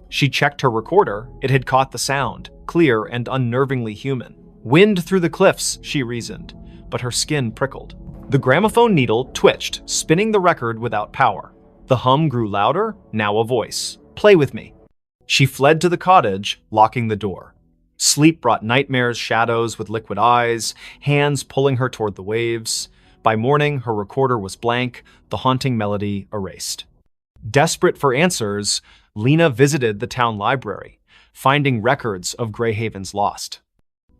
She checked her recorder. It had caught the sound, clear and unnervingly human. "Wind through the cliffs," she reasoned, but her skin prickled. The gramophone needle twitched, spinning the record without power. The hum grew louder, now a voice. "Play with me." She fled to the cottage, locking the door. Sleep brought nightmares, shadows with liquid eyes, hands pulling her toward the waves. By morning, her recorder was blank, the haunting melody erased. Desperate for answers, Lena visited the town library, finding records of Greyhaven's lost.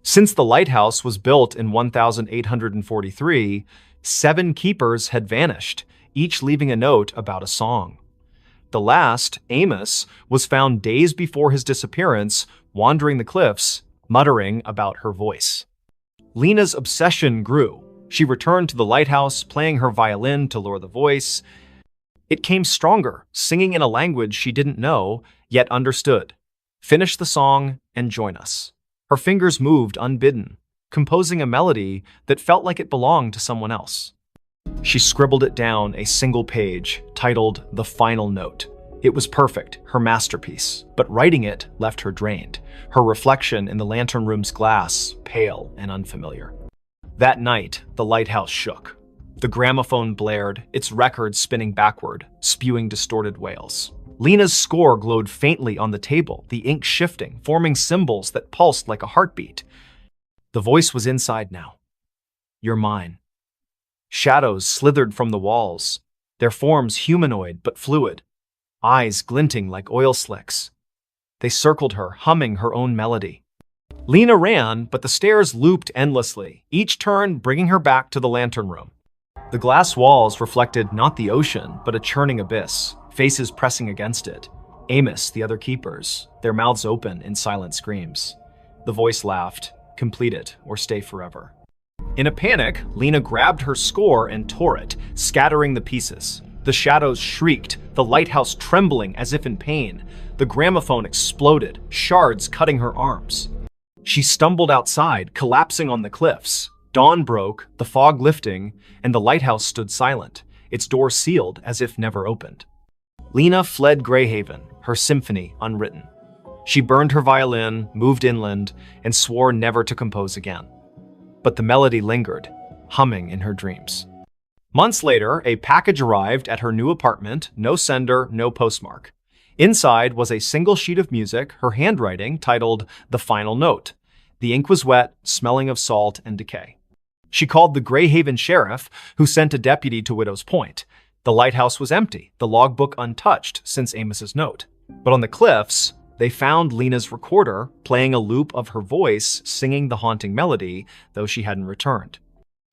Since the lighthouse was built in 1843, 7 keepers had vanished, each leaving a note about a song. The last, Amos, was found days before his disappearance, wandering the cliffs, muttering about her voice. Lena's obsession grew. She returned to the lighthouse, playing her violin to lure the voice. It came stronger, singing in a language she didn't know, yet understood. "Finish the song and join us." Her fingers moved unbidden, composing a melody that felt like it belonged to someone else. She scribbled it down, a single page, titled "The Final Note." It was perfect, her masterpiece, but writing it left her drained, her reflection in the lantern room's glass pale and unfamiliar. That night, the lighthouse shook. The gramophone blared, its record spinning backward, spewing distorted wails. Lena's score glowed faintly on the table, the ink shifting, forming symbols that pulsed like a heartbeat. The voice was inside now. "You're mine." Shadows slithered from the walls, their forms humanoid but fluid, eyes glinting like oil slicks. They circled her, humming her own melody. Lena ran, but the stairs looped endlessly, each turn bringing her back to the lantern room. The glass walls reflected not the ocean, but a churning abyss, faces pressing against it. Amos, the other keepers, their mouths open in silent screams. The voice laughed, "Complete it, or stay forever." In a panic, Lena grabbed her score and tore it, scattering the pieces. The shadows shrieked, the lighthouse trembling as if in pain. The gramophone exploded, shards cutting her arms. She stumbled outside, collapsing on the cliffs. Dawn broke, the fog lifting, and the lighthouse stood silent, its door sealed as if never opened. Lena fled Greyhaven, her symphony unwritten. She burned her violin, moved inland, and swore never to compose again. But the melody lingered, humming in her dreams. Months later, a package arrived at her new apartment, no sender, no postmark. Inside was a single sheet of music, her handwriting titled "The Final Note." The ink was wet, smelling of salt and decay. She called the Greyhaven sheriff, who sent a deputy to Widow's Point. The lighthouse was empty, the logbook untouched since Amos's note. But on the cliffs, they found Lena's recorder, playing a loop of her voice singing the haunting melody, though she hadn't returned.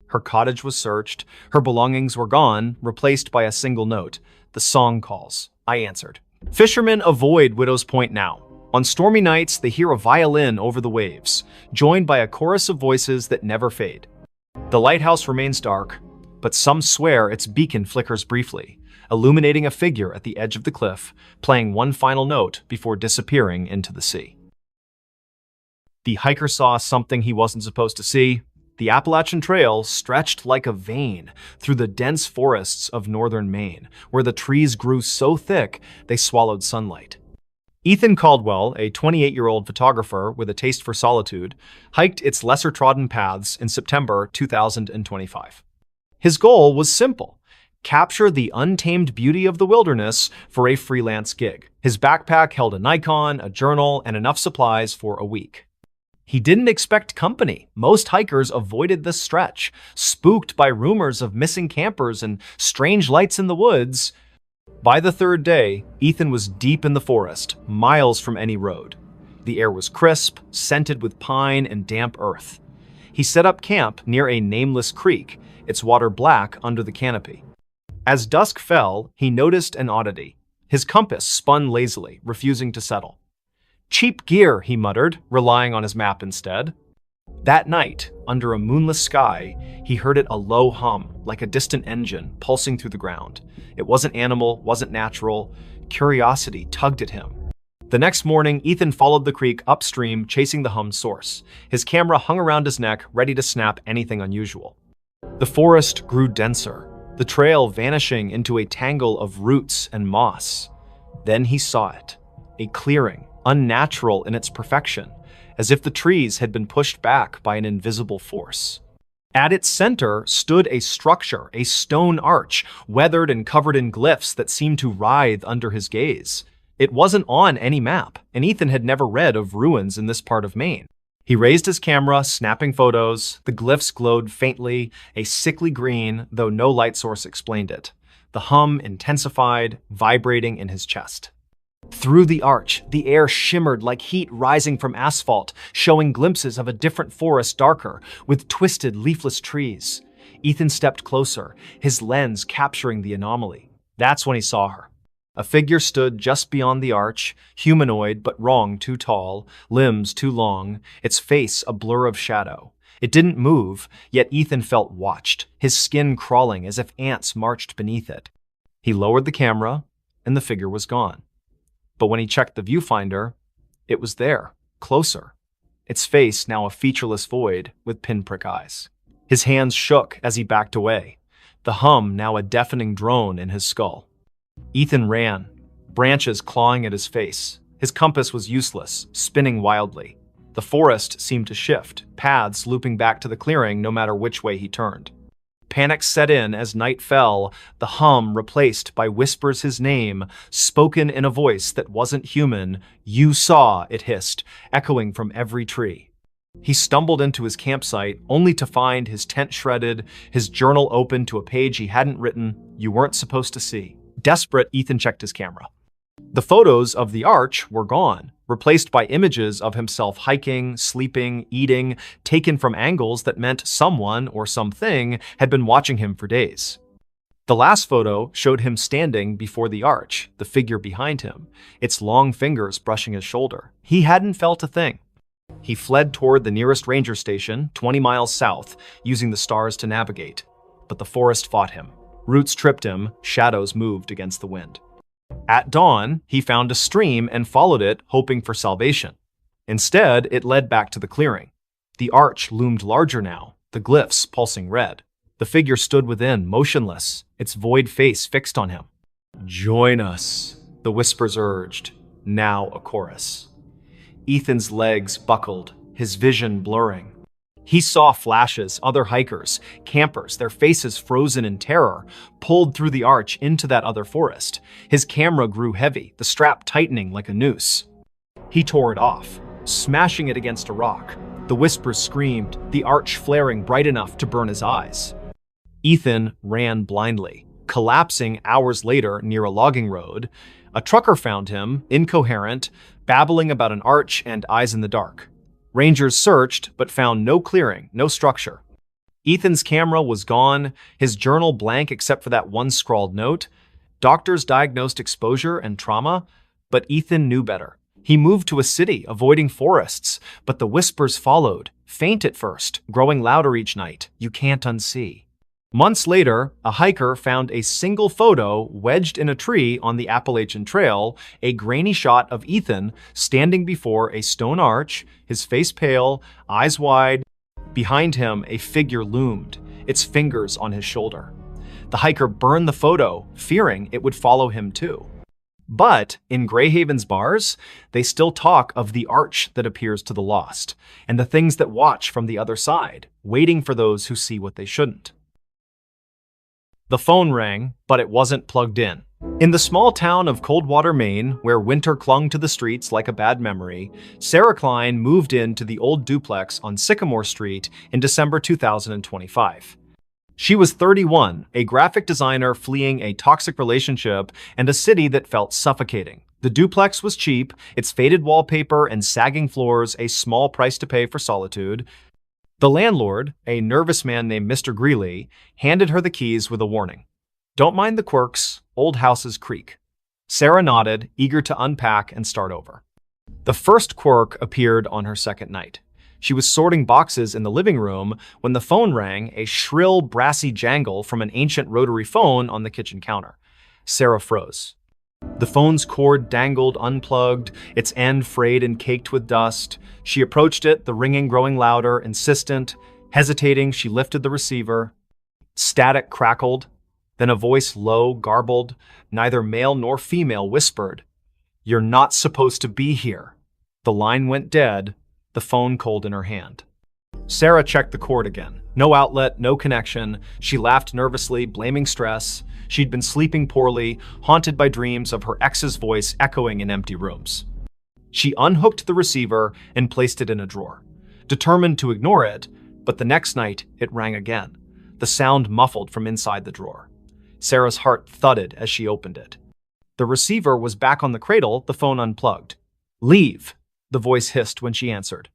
Her cottage was searched, her belongings were gone, replaced by a single note. "The song calls. I answered." Fishermen avoid Widow's Point now. On stormy nights, they hear a violin over the waves, joined by a chorus of voices that never fade. The lighthouse remains dark, but some swear its beacon flickers briefly, illuminating a figure at the edge of the cliff, playing one final note before disappearing into the sea. The hiker saw something he wasn't supposed to see. The Appalachian Trail stretched like a vein through the dense forests of northern Maine, where the trees grew so thick they swallowed sunlight. Ethan Caldwell, a 28-year-old photographer with a taste for solitude, hiked its lesser-trodden paths in September 2025. His goal was simple: capture the untamed beauty of the wilderness for a freelance gig. His backpack held a Nikon, a journal, and enough supplies for a week. He didn't expect company. Most hikers avoided this stretch, spooked by rumors of missing campers and strange lights in the woods. By the third day, Ethan was deep in the forest, miles from any road. The air was crisp, scented with pine and damp earth. He set up camp near a nameless creek, its water black under the canopy. As dusk fell, he noticed an oddity. His compass spun lazily, refusing to settle. "Cheap gear," he muttered, relying on his map instead. That night, under a moonless sky, he heard it a low hum, like a distant engine, pulsing through the ground. It wasn't animal, wasn't natural. Curiosity tugged at him. The next morning, Ethan followed the creek upstream, chasing the hum's source. His camera hung around his neck, ready to snap anything unusual. The forest grew denser, the trail vanishing into a tangle of roots and moss. Then he saw it, a clearing, unnatural in its perfection, as if the trees had been pushed back by an invisible force. At its center stood a structure, a stone arch, weathered and covered in glyphs that seemed to writhe under his gaze. It wasn't on any map, and Ethan had never read of ruins in this part of Maine. He raised his camera, snapping photos. The glyphs glowed faintly, a sickly green, though no light source explained it. The hum intensified, vibrating in his chest. Through the arch, the air shimmered like heat rising from asphalt, showing glimpses of a different forest darker, with twisted, leafless trees. Ethan stepped closer, his lens capturing the anomaly. That's when he saw her. A figure stood just beyond the arch, humanoid but wrong, too tall, limbs too long, its face a blur of shadow. It didn't move, yet Ethan felt watched, his skin crawling as if ants marched beneath it. He lowered the camera, and the figure was gone. But when he checked the viewfinder, it was there, closer. Its face now a featureless void with pinprick eyes. His hands shook as he backed away, the hum now a deafening drone in his skull. Ethan ran, branches clawing at his face. His compass was useless, spinning wildly. The forest seemed to shift, paths looping back to the clearing no matter which way he turned. Panic set in as night fell, the hum replaced by whispers his name, spoken in a voice that wasn't human. "You saw," it hissed, echoing from every tree. He stumbled into his campsite, only to find his tent shredded, his journal open to a page he hadn't written. You weren't supposed to see. Desperate, Ethan checked his camera. The photos of the arch were gone, replaced by images of himself hiking, sleeping, eating, taken from angles that meant someone or something had been watching him for days. The last photo showed him standing before the arch, the figure behind him, its long fingers brushing his shoulder. He hadn't felt a thing. He fled toward the nearest ranger station, 20 miles south, using the stars to navigate. But the forest fought him. Roots tripped him, shadows moved against the wind. At dawn, he found a stream and followed it, hoping for salvation. Instead, it led back to the clearing. The arch loomed larger now, the glyphs pulsing red. The figure stood within, motionless, its void face fixed on him. "Join us," the whispers urged, now a chorus. Ethan's legs buckled, his vision blurring. He saw flashes, other hikers, campers, their faces frozen in terror, pulled through the arch into that other forest. His camera grew heavy, the strap tightening like a noose. He tore it off, smashing it against a rock. The whispers screamed, the arch flaring bright enough to burn his eyes. Ethan ran blindly, collapsing hours later near a logging road. A trucker found him, incoherent, babbling about an arch and eyes in the dark. Rangers searched, but found no clearing, no structure. Ethan's camera was gone, his journal blank except for that one scrawled note. Doctors diagnosed exposure and trauma, but Ethan knew better. He moved to a city, avoiding forests, but the whispers followed, faint at first, growing louder each night. You can't unsee. Months later, a hiker found a single photo wedged in a tree on the Appalachian Trail, a grainy shot of Ethan standing before a stone arch, his face pale, eyes wide. Behind him, a figure loomed, its fingers on his shoulder. The hiker burned the photo, fearing it would follow him too. But in Greyhaven's bars, they still talk of the arch that appears to the lost, and the things that watch from the other side, waiting for those who see what they shouldn't. The phone rang, but it wasn't plugged in. In the small town of Coldwater, Maine, where winter clung to the streets like a bad memory, Sarah Klein moved into the old duplex on Sycamore Street in December 2025. She was 31, a graphic designer fleeing a toxic relationship and a city that felt suffocating. The duplex was cheap, its faded wallpaper and sagging floors a small price to pay for solitude. The landlord, a nervous man named Mr. Greeley, handed her the keys with a warning. "Don't mind the quirks, old houses creak." Sarah nodded, eager to unpack and start over. The first quirk appeared on her second night. She was sorting boxes in the living room when the phone rang, a shrill, brassy jangle from an ancient rotary phone on the kitchen counter. Sarah froze. The phone's cord dangled unplugged, its end frayed and caked with dust. She approached it, the ringing growing louder, insistent. Hesitating, she lifted the receiver. Static crackled. Then a voice, low, garbled, neither male nor female, whispered, "You're not supposed to be here." The line went dead, the phone cold in her hand. Sarah checked the cord again. No outlet, no connection. She laughed nervously, blaming stress. She'd been sleeping poorly, haunted by dreams of her ex's voice echoing in empty rooms. She unhooked the receiver and placed it in a drawer, determined to ignore it, but the next night it rang again, the sound muffled from inside the drawer. Sarah's heart thudded as she opened it. The receiver was back on the cradle, the phone unplugged. "Leave," the voice hissed when she answered.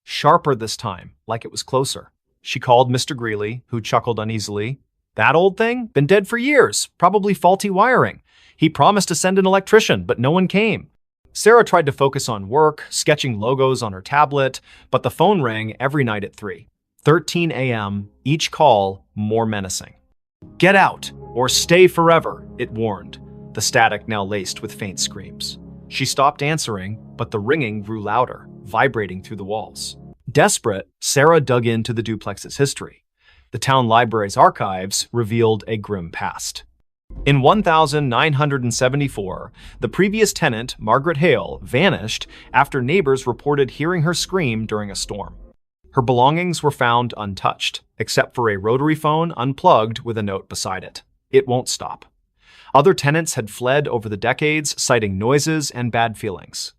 Sharper this time, like it was closer. She called Mr. Greeley, who chuckled uneasily. "That old thing? Been dead for years. Probably faulty wiring. He promised to send an electrician, but no one came." Sarah tried to focus on work, sketching logos on her tablet, but the phone rang every night at 3:13 a.m., each call more menacing. "Get out, or stay forever," it warned, the static now laced with faint screams. She stopped answering, but the ringing grew louder, vibrating through the walls. Desperate, Sarah dug into the duplex's history. The town library's archives revealed a grim past. In 1974, the previous tenant, Margaret Hale, vanished after neighbors reported hearing her scream during a storm. Her belongings were found untouched, except for a rotary phone unplugged with a note beside it. It won't stop. Other tenants had fled over the decades, citing noises and bad feelings.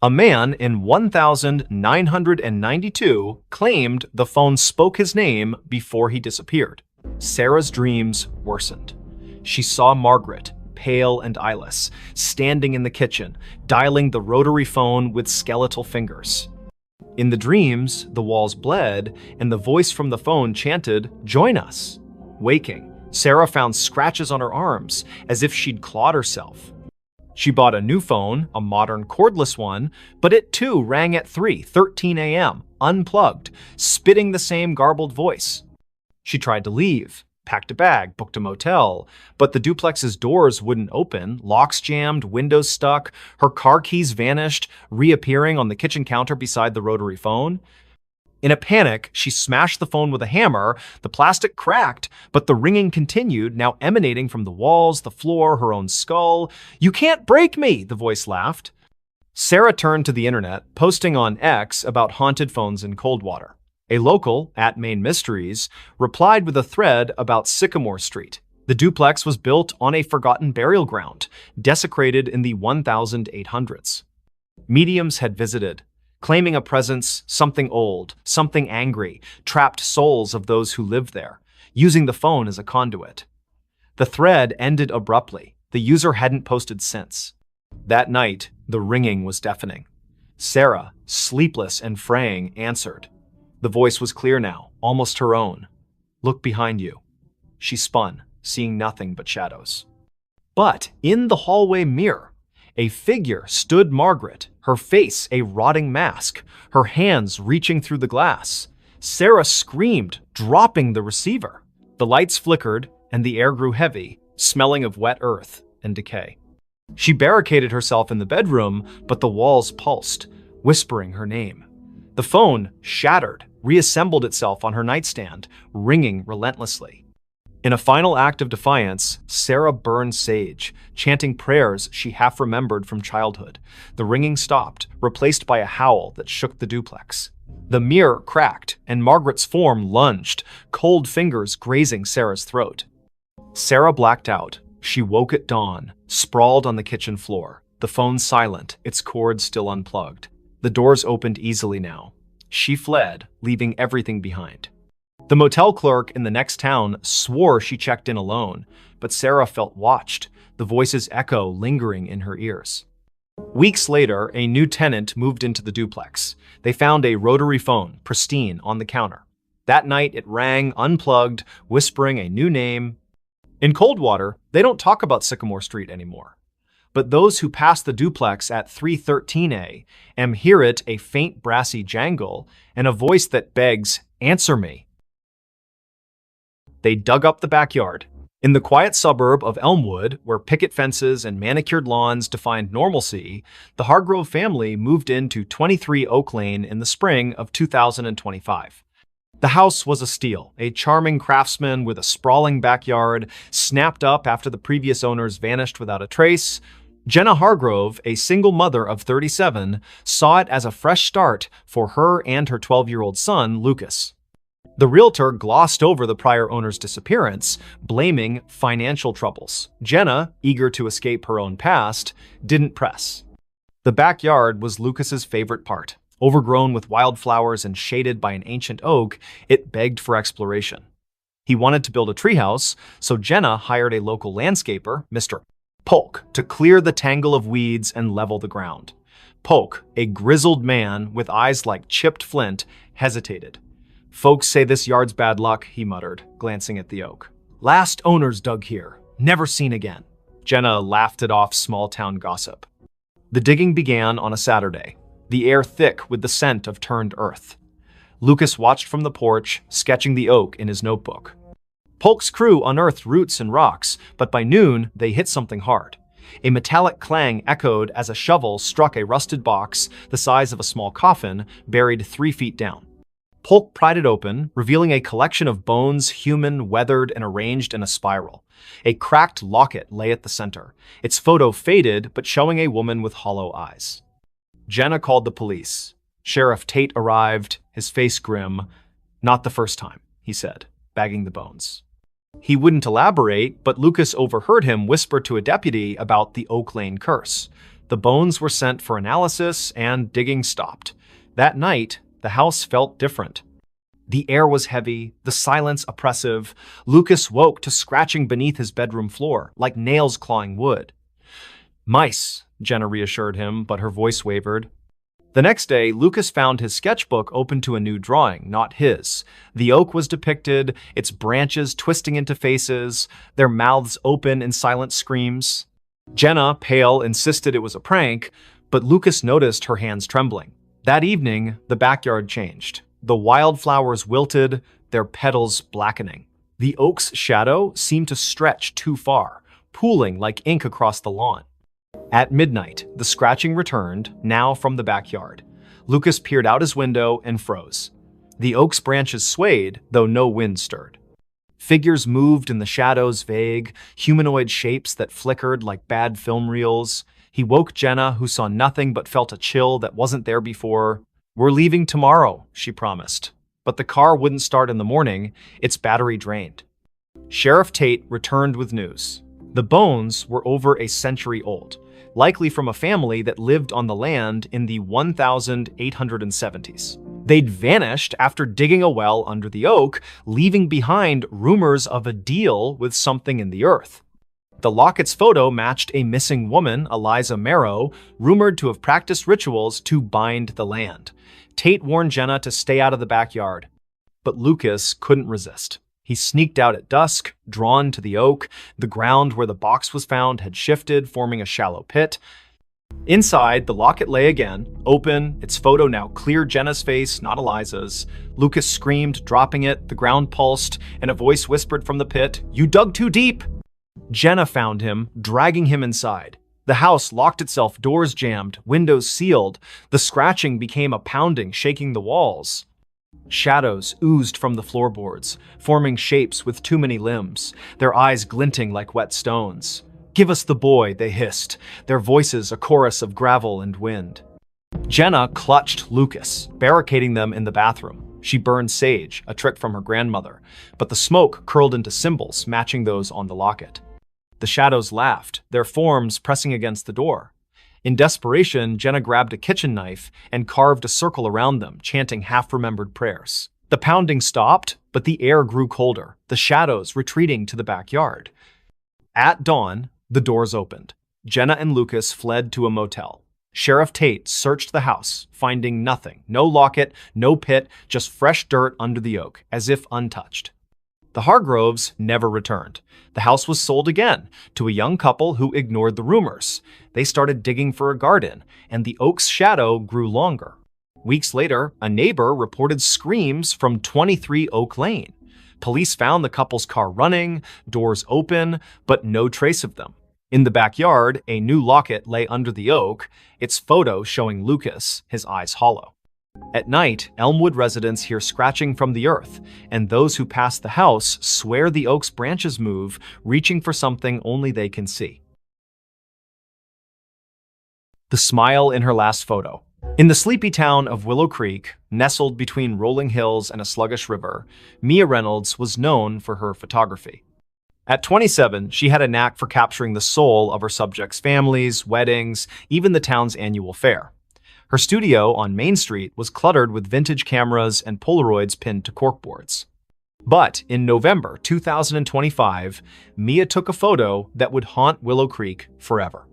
A man in 1992 claimed the phone spoke his name before he disappeared. Sarah's dreams worsened. She saw Margaret, pale and eyeless, standing in the kitchen, dialing the rotary phone with skeletal fingers. In the dreams, the walls bled, and the voice from the phone chanted, "Join us." Waking, Sarah found scratches on her arms, as if she'd clawed herself. She bought a new phone, a modern cordless one, but it too rang at 3:13 a.m., unplugged, spitting the same garbled voice. She tried to leave, packed a bag, booked a motel, but the duplex's doors wouldn't open, locks jammed, windows stuck, her car keys vanished, reappearing on the kitchen counter beside the rotary phone. In a panic, she smashed the phone with a hammer. The plastic cracked, but the ringing continued, now emanating from the walls, the floor, her own skull. "You can't break me," the voice laughed. Sarah turned to the internet, posting on X about haunted phones in Coldwater. A local, @MainMysteries, replied with a thread about Sycamore Street. The duplex was built on a forgotten burial ground, desecrated in the 1800s. Mediums had visited, claiming a presence, something old, something angry, trapped souls of those who lived there, using the phone as a conduit. The thread ended abruptly. The user hadn't posted since. That night, the ringing was deafening. Sarah, sleepless and fraying, answered. The voice was clear now, almost her own. "Look behind you." She spun, seeing nothing but shadows. But in the hallway mirror, a figure stood Margaret, her face a rotting mask, her hands reaching through the glass. Sarah screamed, dropping the receiver. The lights flickered, and the air grew heavy, smelling of wet earth and decay. She barricaded herself in the bedroom, but the walls pulsed, whispering her name. The phone, shattered, reassembled itself on her nightstand, ringing relentlessly. In a final act of defiance, Sarah burned sage, chanting prayers she half remembered from childhood. The ringing stopped, replaced by a howl that shook the duplex. The mirror cracked, and Margaret's form lunged, cold fingers grazing Sarah's throat. Sarah blacked out. She woke at dawn, sprawled on the kitchen floor, the phone silent, its cord still unplugged. The doors opened easily now. She fled, leaving everything behind. The motel clerk in the next town swore she checked in alone, but Sarah felt watched, the voice's echo lingering in her ears. Weeks later, a new tenant moved into the duplex. They found a rotary phone, pristine, on the counter. That night, it rang, unplugged, whispering a new name. In Coldwater, they don't talk about Sycamore Street anymore. But those who pass the duplex at 3:13 a.m. hear it, a faint brassy jangle, and a voice that begs, "Answer me." They dug up the backyard. In the quiet suburb of Elmwood, where picket fences and manicured lawns defined normalcy, the Hargrove family moved into 23 Oak Lane in the spring of 2025. The house was a steal, a charming craftsman with a sprawling backyard, snapped up after the previous owners vanished without a trace. Jenna Hargrove, a single mother of 37, saw it as a fresh start for her and her 12-year-old son, Lucas. The realtor glossed over the prior owner's disappearance, blaming financial troubles. Jenna, eager to escape her own past, didn't press. The backyard was Lucas's favorite part. Overgrown with wildflowers and shaded by an ancient oak, it begged for exploration. He wanted to build a treehouse, so Jenna hired a local landscaper, Mr. Polk, to clear the tangle of weeds and level the ground. Polk, a grizzled man with eyes like chipped flint, hesitated. "Folks say this yard's bad luck," he muttered, glancing at the oak. "Last owners dug here. Never seen again." Jenna laughed it off small-town gossip. The digging began on a Saturday, the air thick with the scent of turned earth. Lucas watched from the porch, sketching the oak in his notebook. Polk's crew unearthed roots and rocks, but by noon, they hit something hard. A metallic clang echoed as a shovel struck a rusted box the size of a small coffin, buried 3 feet down. Polk pried it open, revealing a collection of bones, human, weathered, and arranged in a spiral. A cracked locket lay at the center, its photo faded but showing a woman with hollow eyes. Jenna called the police. Sheriff Tate arrived, his face grim. "Not the first time," he said, bagging the bones. He wouldn't elaborate, but Lucas overheard him whisper to a deputy about the Oak Lane curse. The bones were sent for analysis, and digging stopped. That night, the house felt different. The air was heavy, the silence oppressive. Lucas woke to scratching beneath his bedroom floor, like nails clawing wood. "Mice," Jenna reassured him, but her voice wavered. The next day, Lucas found his sketchbook open to a new drawing, not his. The oak was depicted, its branches twisting into faces, their mouths open in silent screams. Jenna, pale, insisted it was a prank, but Lucas noticed her hands trembling. That evening, the backyard changed. The wildflowers wilted, their petals blackening. The oak's shadow seemed to stretch too far, pooling like ink across the lawn. At midnight, the scratching returned, now from the backyard. Lucas peered out his window and froze. The oak's branches swayed, though no wind stirred. Figures moved in the shadows, vague, humanoid shapes that flickered like bad film reels. He woke Jenna, who saw nothing but felt a chill that wasn't there before. "We're leaving tomorrow," she promised. But the car wouldn't start in the morning, its battery drained. Sheriff Tate returned with news. The bones were over a century old, likely from a family that lived on the land in the 1870s. They'd vanished after digging a well under the oak, leaving behind rumors of a deal with something in the earth. The locket's photo matched a missing woman, Eliza Marrow, rumored to have practiced rituals to bind the land. Tate warned Jenna to stay out of the backyard, but Lucas couldn't resist. He sneaked out at dusk, drawn to the oak. The ground where the box was found had shifted, forming a shallow pit. Inside, the locket lay again, open, its photo now cleared Jenna's face, not Eliza's. Lucas screamed, dropping it, the ground pulsed, and a voice whispered from the pit, "You dug too deep!" Jenna found him, dragging him inside. The house locked itself, doors jammed, windows sealed. The scratching became a pounding, shaking the walls. Shadows oozed from the floorboards, forming shapes with too many limbs, their eyes glinting like wet stones. "Give us the boy," they hissed, their voices a chorus of gravel and wind. Jenna clutched Lucas, barricading them in the bathroom. She burned sage, a trick from her grandmother, but the smoke curled into symbols matching those on the locket. The shadows laughed, their forms pressing against the door. In desperation, Jenna grabbed a kitchen knife and carved a circle around them, chanting half-remembered prayers. The pounding stopped, but the air grew colder, the shadows retreating to the backyard. At dawn, the doors opened. Jenna and Lucas fled to a motel. Sheriff Tate searched the house, finding nothing. No locket, no pit, just fresh dirt under the oak, as if untouched. The Hargroves never returned. The house was sold again to a young couple who ignored the rumors. They started digging for a garden, and the oak's shadow grew longer. Weeks later, a neighbor reported screams from 23 Oak Lane. Police found the couple's car running, doors open, but no trace of them. In the backyard, a new locket lay under the oak, its photo showing Lucas, his eyes hollow. At night, Elmwood residents hear scratching from the earth, and those who pass the house swear the oak's branches move, reaching for something only they can see. The smile in her last photo. In the sleepy town of Willow Creek, nestled between rolling hills and a sluggish river, Mia Reynolds was known for her photography. At 27, she had a knack for capturing the soul of her subjects' families, weddings, even the town's annual fair. Her studio on Main Street was cluttered with vintage cameras and Polaroids pinned to corkboards. But in November 2025, Mia took a photo that would haunt Willow Creek forever.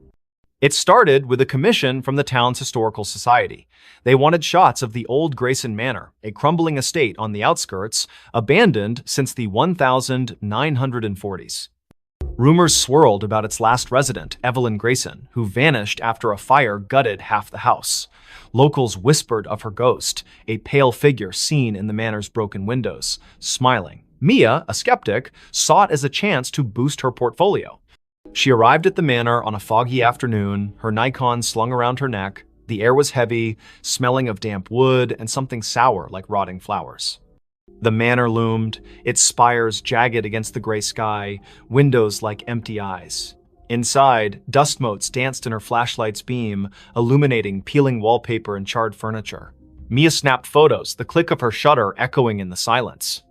It started with a commission from the town's historical society. They wanted shots of the old Grayson Manor, a crumbling estate on the outskirts, abandoned since the 1940s. Rumors swirled about its last resident, Evelyn Grayson, who vanished after a fire gutted half the house. Locals whispered of her ghost, a pale figure seen in the manor's broken windows, smiling. Mia, a skeptic, saw it as a chance to boost her portfolio. She arrived at the manor on a foggy afternoon, her Nikon slung around her neck. The air was heavy, smelling of damp wood and something sour like rotting flowers. The manor loomed, its spires jagged against the gray sky, windows like empty eyes. Inside, dust motes danced in her flashlight's beam, illuminating peeling wallpaper and charred furniture. Mia snapped photos, the click of her shutter echoing in the silence.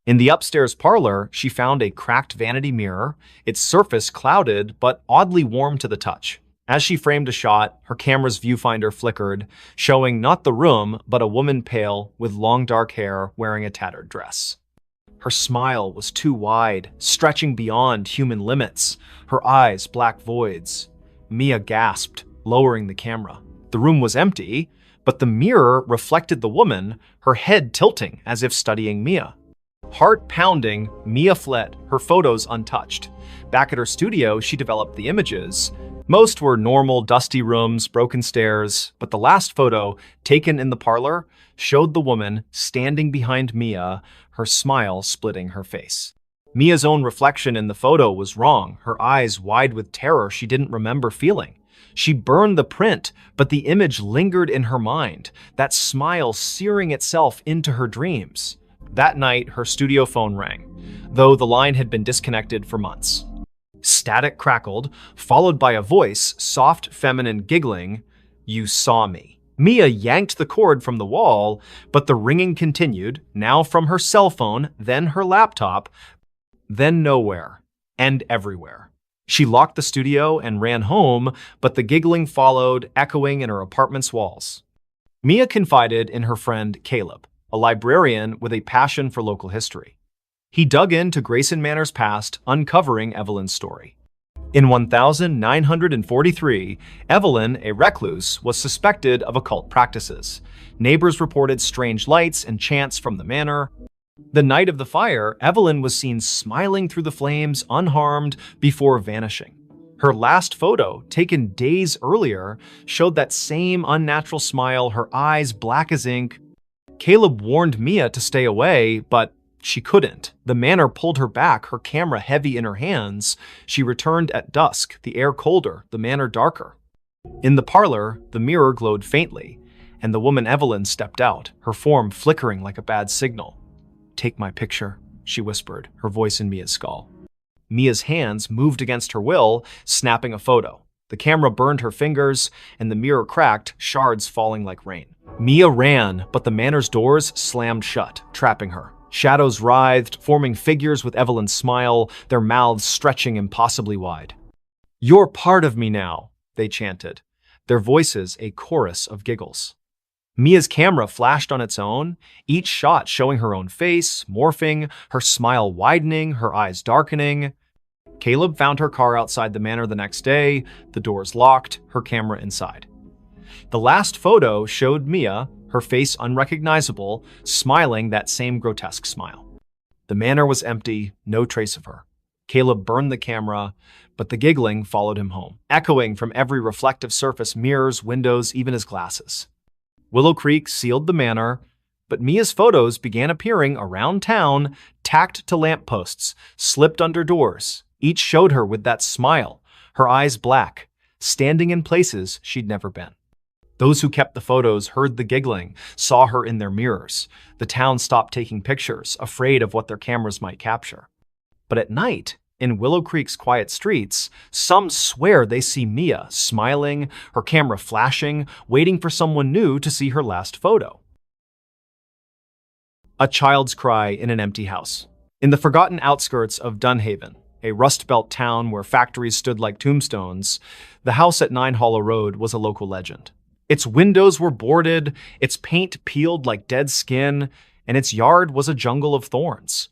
In the upstairs parlor, she found a cracked vanity mirror, its surface clouded but oddly warm to the touch. As she framed a shot, her camera's viewfinder flickered, showing not the room, but a woman pale, with long dark hair, wearing a tattered dress. Her smile was too wide, stretching beyond human limits, her eyes black voids. Mia gasped, lowering the camera. The room was empty, but the mirror reflected the woman, her head tilting as if studying Mia. Heart pounding, Mia fled, her photos untouched. Back at her studio, she developed the images. Most were normal, dusty rooms, broken stairs, but the last photo, taken in the parlor, showed the woman standing behind Mia, her smile splitting her face. Mia's own reflection in the photo was wrong, her eyes wide with terror she didn't remember feeling. She burned the print, but the image lingered in her mind, that smile searing itself into her dreams. That night, her studio phone rang, though the line had been disconnected for months. Static crackled, followed by a voice, soft, feminine, giggling, "You saw me." Mia yanked the cord from the wall, but the ringing continued, now from her cell phone, then her laptop, then nowhere, and everywhere. She locked the studio and ran home, but the giggling followed, echoing in her apartment's walls. Mia confided in her friend Caleb, a librarian with a passion for local history. He dug into Grayson Manor's past, uncovering Evelyn's story. In 1943, Evelyn, a recluse, was suspected of occult practices. Neighbors reported strange lights and chants from the manor. The night of the fire, Evelyn was seen smiling through the flames, unharmed, before vanishing. Her last photo, taken days earlier, showed that same unnatural smile, her eyes black as ink. Caleb warned Mia to stay away, but she couldn't. The manor pulled her back, her camera heavy in her hands. She returned at dusk, the air colder, the manor darker. In the parlor, the mirror glowed faintly, and the woman Evelyn stepped out, her form flickering like a bad signal. "Take my picture," she whispered, her voice in Mia's skull. Mia's hands moved against her will, snapping a photo. The camera burned her fingers, and the mirror cracked, shards falling like rain. Mia ran, but the manor's doors slammed shut, trapping her. Shadows writhed, forming figures with Evelyn's smile, their mouths stretching impossibly wide. "You're part of me now," they chanted, their voices a chorus of giggles. Mia's camera flashed on its own, each shot showing her own face, morphing, her smile widening, her eyes darkening. Caleb found her car outside the manor the next day, the doors locked, her camera inside. The last photo showed Mia, her face unrecognizable, smiling that same grotesque smile. The manor was empty, no trace of her. Caleb burned the camera, but the giggling followed him home, echoing from every reflective surface, mirrors, windows, even his glasses. Willow Creek sealed the manor, but Mia's photos began appearing around town, tacked to lampposts, slipped under doors. Each showed her with that smile, her eyes black, standing in places she'd never been. Those who kept the photos heard the giggling, saw her in their mirrors. The town stopped taking pictures, afraid of what their cameras might capture. But at night, in Willow Creek's quiet streets, some swear they see Mia smiling, her camera flashing, waiting for someone new to see her last photo. A child's cry in an empty house. In the forgotten outskirts of Dunhaven, a Rust Belt town where factories stood like tombstones, the house at 9 Hollow Road was a local legend. Its windows were boarded, its paint peeled like dead skin, and its yard was a jungle of thorns.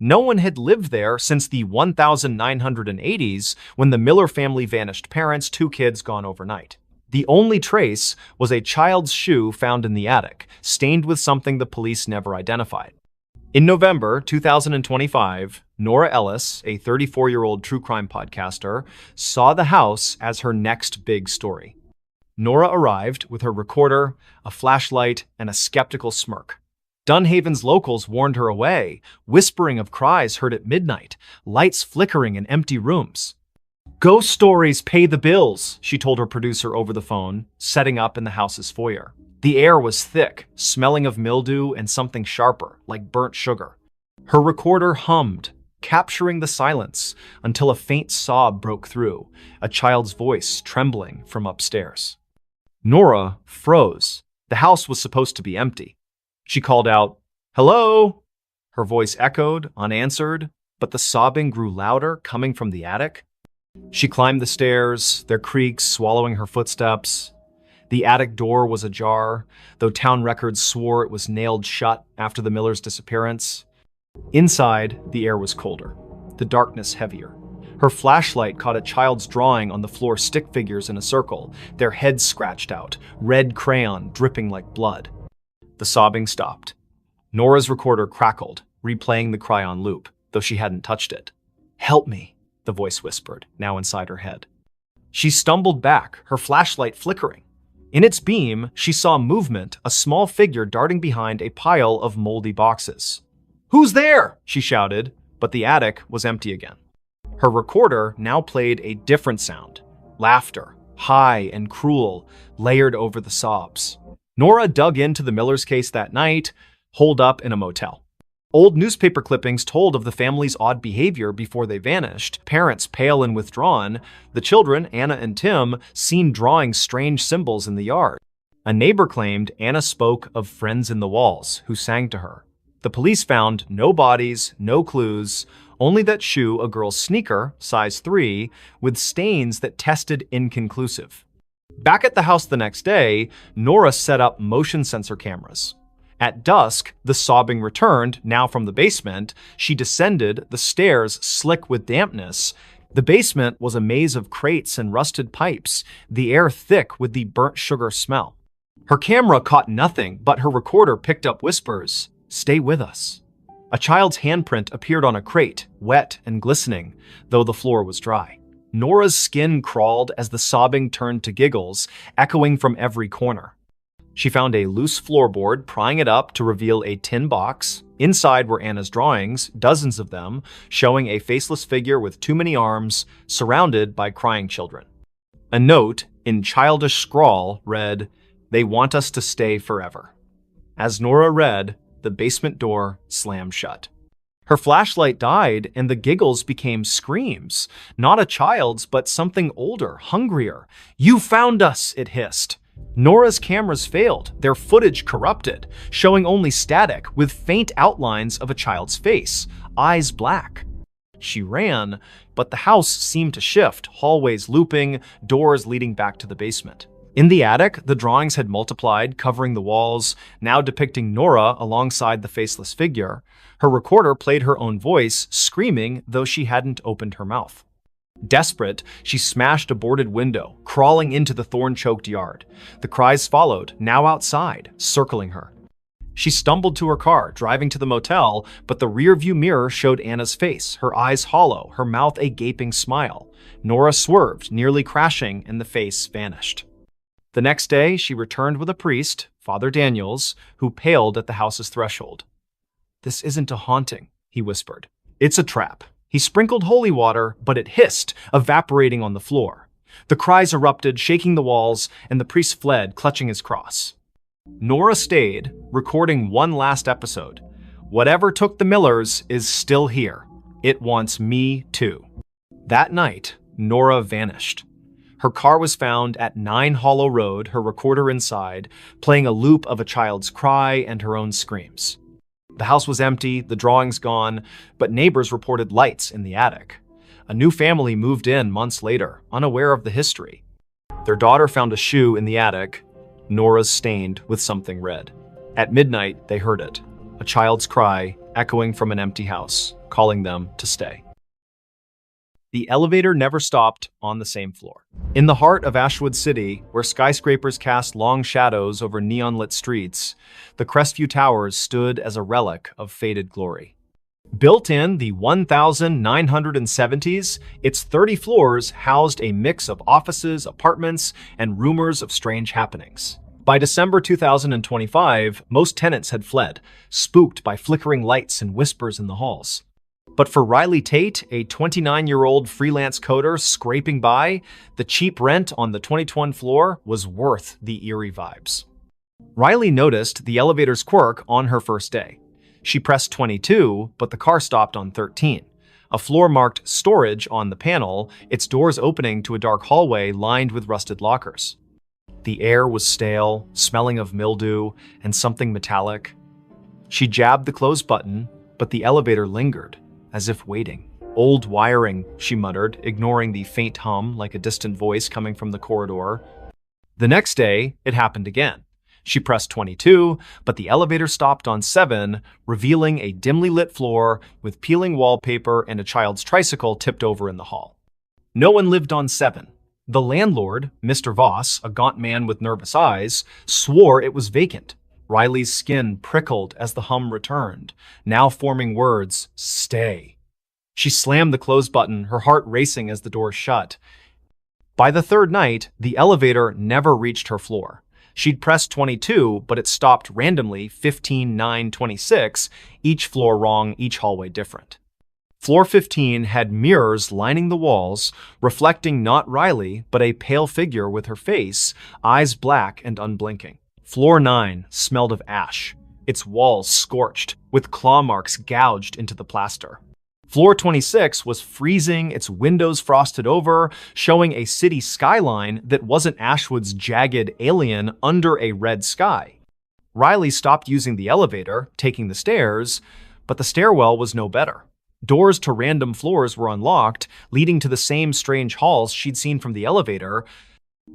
No one had lived there since the 1980s, when the Miller family vanished, parents, 2 kids gone overnight. The only trace was a child's shoe found in the attic, stained with something the police never identified. In November 2025, Nora Ellis, a 34-year-old true crime podcaster, saw the house as her next big story. Nora arrived with her recorder, a flashlight, and a skeptical smirk. Dunhaven's locals warned her away, whispering of cries heard at midnight, lights flickering in empty rooms. "Ghost stories pay the bills," she told her producer over the phone, setting up in the house's foyer. The air was thick, smelling of mildew and something sharper, like burnt sugar. Her recorder hummed, capturing the silence until a faint sob broke through, a child's voice trembling from upstairs. Nora froze, The house was supposed to be empty. She called out, "Hello?" Her voice echoed, unanswered, but the sobbing grew louder, coming from the attic. She climbed the stairs, their creaks swallowing her footsteps. The attic door was ajar, though town records swore it was nailed shut after the Millers' disappearance. Inside, the air was colder, the darkness heavier. Her flashlight caught a child's drawing on the floor, stick figures in a circle, their heads scratched out, red crayon dripping like blood. The sobbing stopped. Nora's recorder crackled, replaying the cry on loop, though she hadn't touched it. "Help me," the voice whispered, now inside her head. She stumbled back, her flashlight flickering. In its beam, she saw movement, a small figure darting behind a pile of moldy boxes. "Who's there?" she shouted, but the attic was empty again. Her recorder now played a different sound, laughter, high and cruel, layered over the sobs. Nora dug into the Millers' case that night, holed up in a motel. Old newspaper clippings told of the family's odd behavior before they vanished, parents pale and withdrawn, the children, Anna and Tim, seen drawing strange symbols in the yard. A neighbor claimed Anna spoke of friends in the walls who sang to her. The police found no bodies, no clues, only that shoe, a girl's sneaker, size 3, with stains that tested inconclusive. Back at the house the next day, Nora set up motion sensor cameras. At dusk, the sobbing returned, now from the basement. She descended, the stairs slick with dampness. The basement was a maze of crates and rusted pipes, the air thick with the burnt sugar smell. Her camera caught nothing, but her recorder picked up whispers. "Stay with us." A child's handprint appeared on a crate, wet and glistening, though the floor was dry. Nora's skin crawled as the sobbing turned to giggles, echoing from every corner. She found a loose floorboard, prying it up to reveal a tin box. Inside were Anna's drawings, dozens of them, showing a faceless figure with too many arms, surrounded by crying children. A note, in childish scrawl, read, "They want us to stay forever." As Nora read, the basement door slammed shut. Her flashlight died, and the giggles became screams. Not a child's, but something older, hungrier. "You found us," it hissed. Nora's cameras failed, their footage corrupted, showing only static with faint outlines of a child's face, eyes black. She ran, but the house seemed to shift, hallways looping, doors leading back to the basement. In the attic, the drawings had multiplied, covering the walls, now depicting Nora alongside the faceless figure. Her recorder played her own voice, screaming, though she hadn't opened her mouth. Desperate, she smashed a boarded window, crawling into the thorn-choked yard. The cries followed, now outside, circling her. She stumbled to her car, driving to the motel, but the rearview mirror showed Anna's face, her eyes hollow, her mouth a gaping smile. Nora swerved, nearly crashing, and the face vanished. The next day, she returned with a priest, Father Daniels, who paled at the house's threshold. "This isn't a haunting," he whispered. "It's a trap." He sprinkled holy water, but it hissed, evaporating on the floor. The cries erupted, shaking the walls, and the priest fled, clutching his cross. Nora stayed, recording one last episode. "Whatever took the Millers is still here. It wants me too." That night, Nora vanished. Her car was found at 9 Hollow Road, her recorder inside, playing a loop of a child's cry and her own screams. The house was empty, the drawings gone, but neighbors reported lights in the attic. A new family moved in months later, unaware of the history. Their daughter found a shoe in the attic, Nora's stained with something red. At midnight, they heard it, a child's cry echoing from an empty house, calling them to stay. The elevator never stopped on the same floor. In the heart of Ashwood City, where skyscrapers cast long shadows over neon-lit streets, the Crestview Towers stood as a relic of faded glory. Built in the 1970s, its 30 floors housed a mix of offices, apartments, and rumors of strange happenings. By December 2025, most tenants had fled, spooked by flickering lights and whispers in the halls. But for Riley Tate, a 29-year-old freelance coder scraping by, the cheap rent on the 2021 floor was worth the eerie vibes. Riley noticed the elevator's quirk on her first day. She pressed 22, but the car stopped on 13. A floor marked storage on the panel, its doors opening to a dark hallway lined with rusted lockers. The air was stale, smelling of mildew and something metallic. She jabbed the close button, but the elevator lingered, as if waiting. "Old wiring," she muttered, ignoring the faint hum like a distant voice coming from the corridor. The next day, it happened again. She pressed 22, but the elevator stopped on 7, revealing a dimly lit floor with peeling wallpaper and a child's tricycle tipped over in the hall. No one lived on 7. The landlord, Mr. Voss, a gaunt man with nervous eyes, swore it was vacant. Riley's skin prickled as the hum returned, now forming words, "Stay." She slammed the close button, her heart racing as the door shut. By the third night, the elevator never reached her floor. She'd pressed 22, but it stopped randomly 15, 9, 26, each floor wrong, each hallway different. Floor 15 had mirrors lining the walls, reflecting not Riley, but a pale figure with her face, eyes black and unblinking. Floor 9 smelled of ash, its walls scorched, with claw marks gouged into the plaster. Floor 26 was freezing, its windows frosted over, showing a city skyline that wasn't Ashwood's jagged alien under a red sky. Riley stopped using the elevator, taking the stairs, but the stairwell was no better. Doors to random floors were unlocked, leading to the same strange halls she'd seen from the elevator.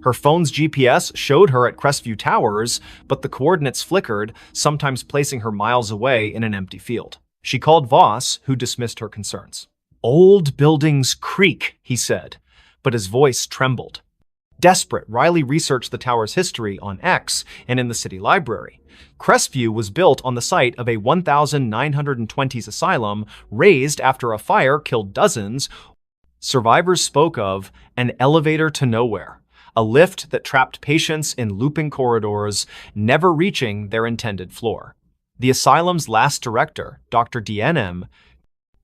Her phone's GPS showed her at Crestview Towers, but the coordinates flickered, sometimes placing her miles away in an empty field. She called Voss, who dismissed her concerns. "Old buildings creak," he said, but his voice trembled. Desperate, Riley researched the tower's history on X and in the city library. Crestview was built on the site of a 1920s asylum razed after a fire killed dozens. Survivors spoke of an elevator to nowhere, a lift that trapped patients in looping corridors, never reaching their intended floor. The asylum's last director, Dr. DNM,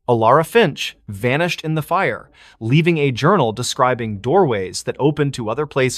Alara Finch, vanished in the fire, leaving a journal describing doorways that opened to other places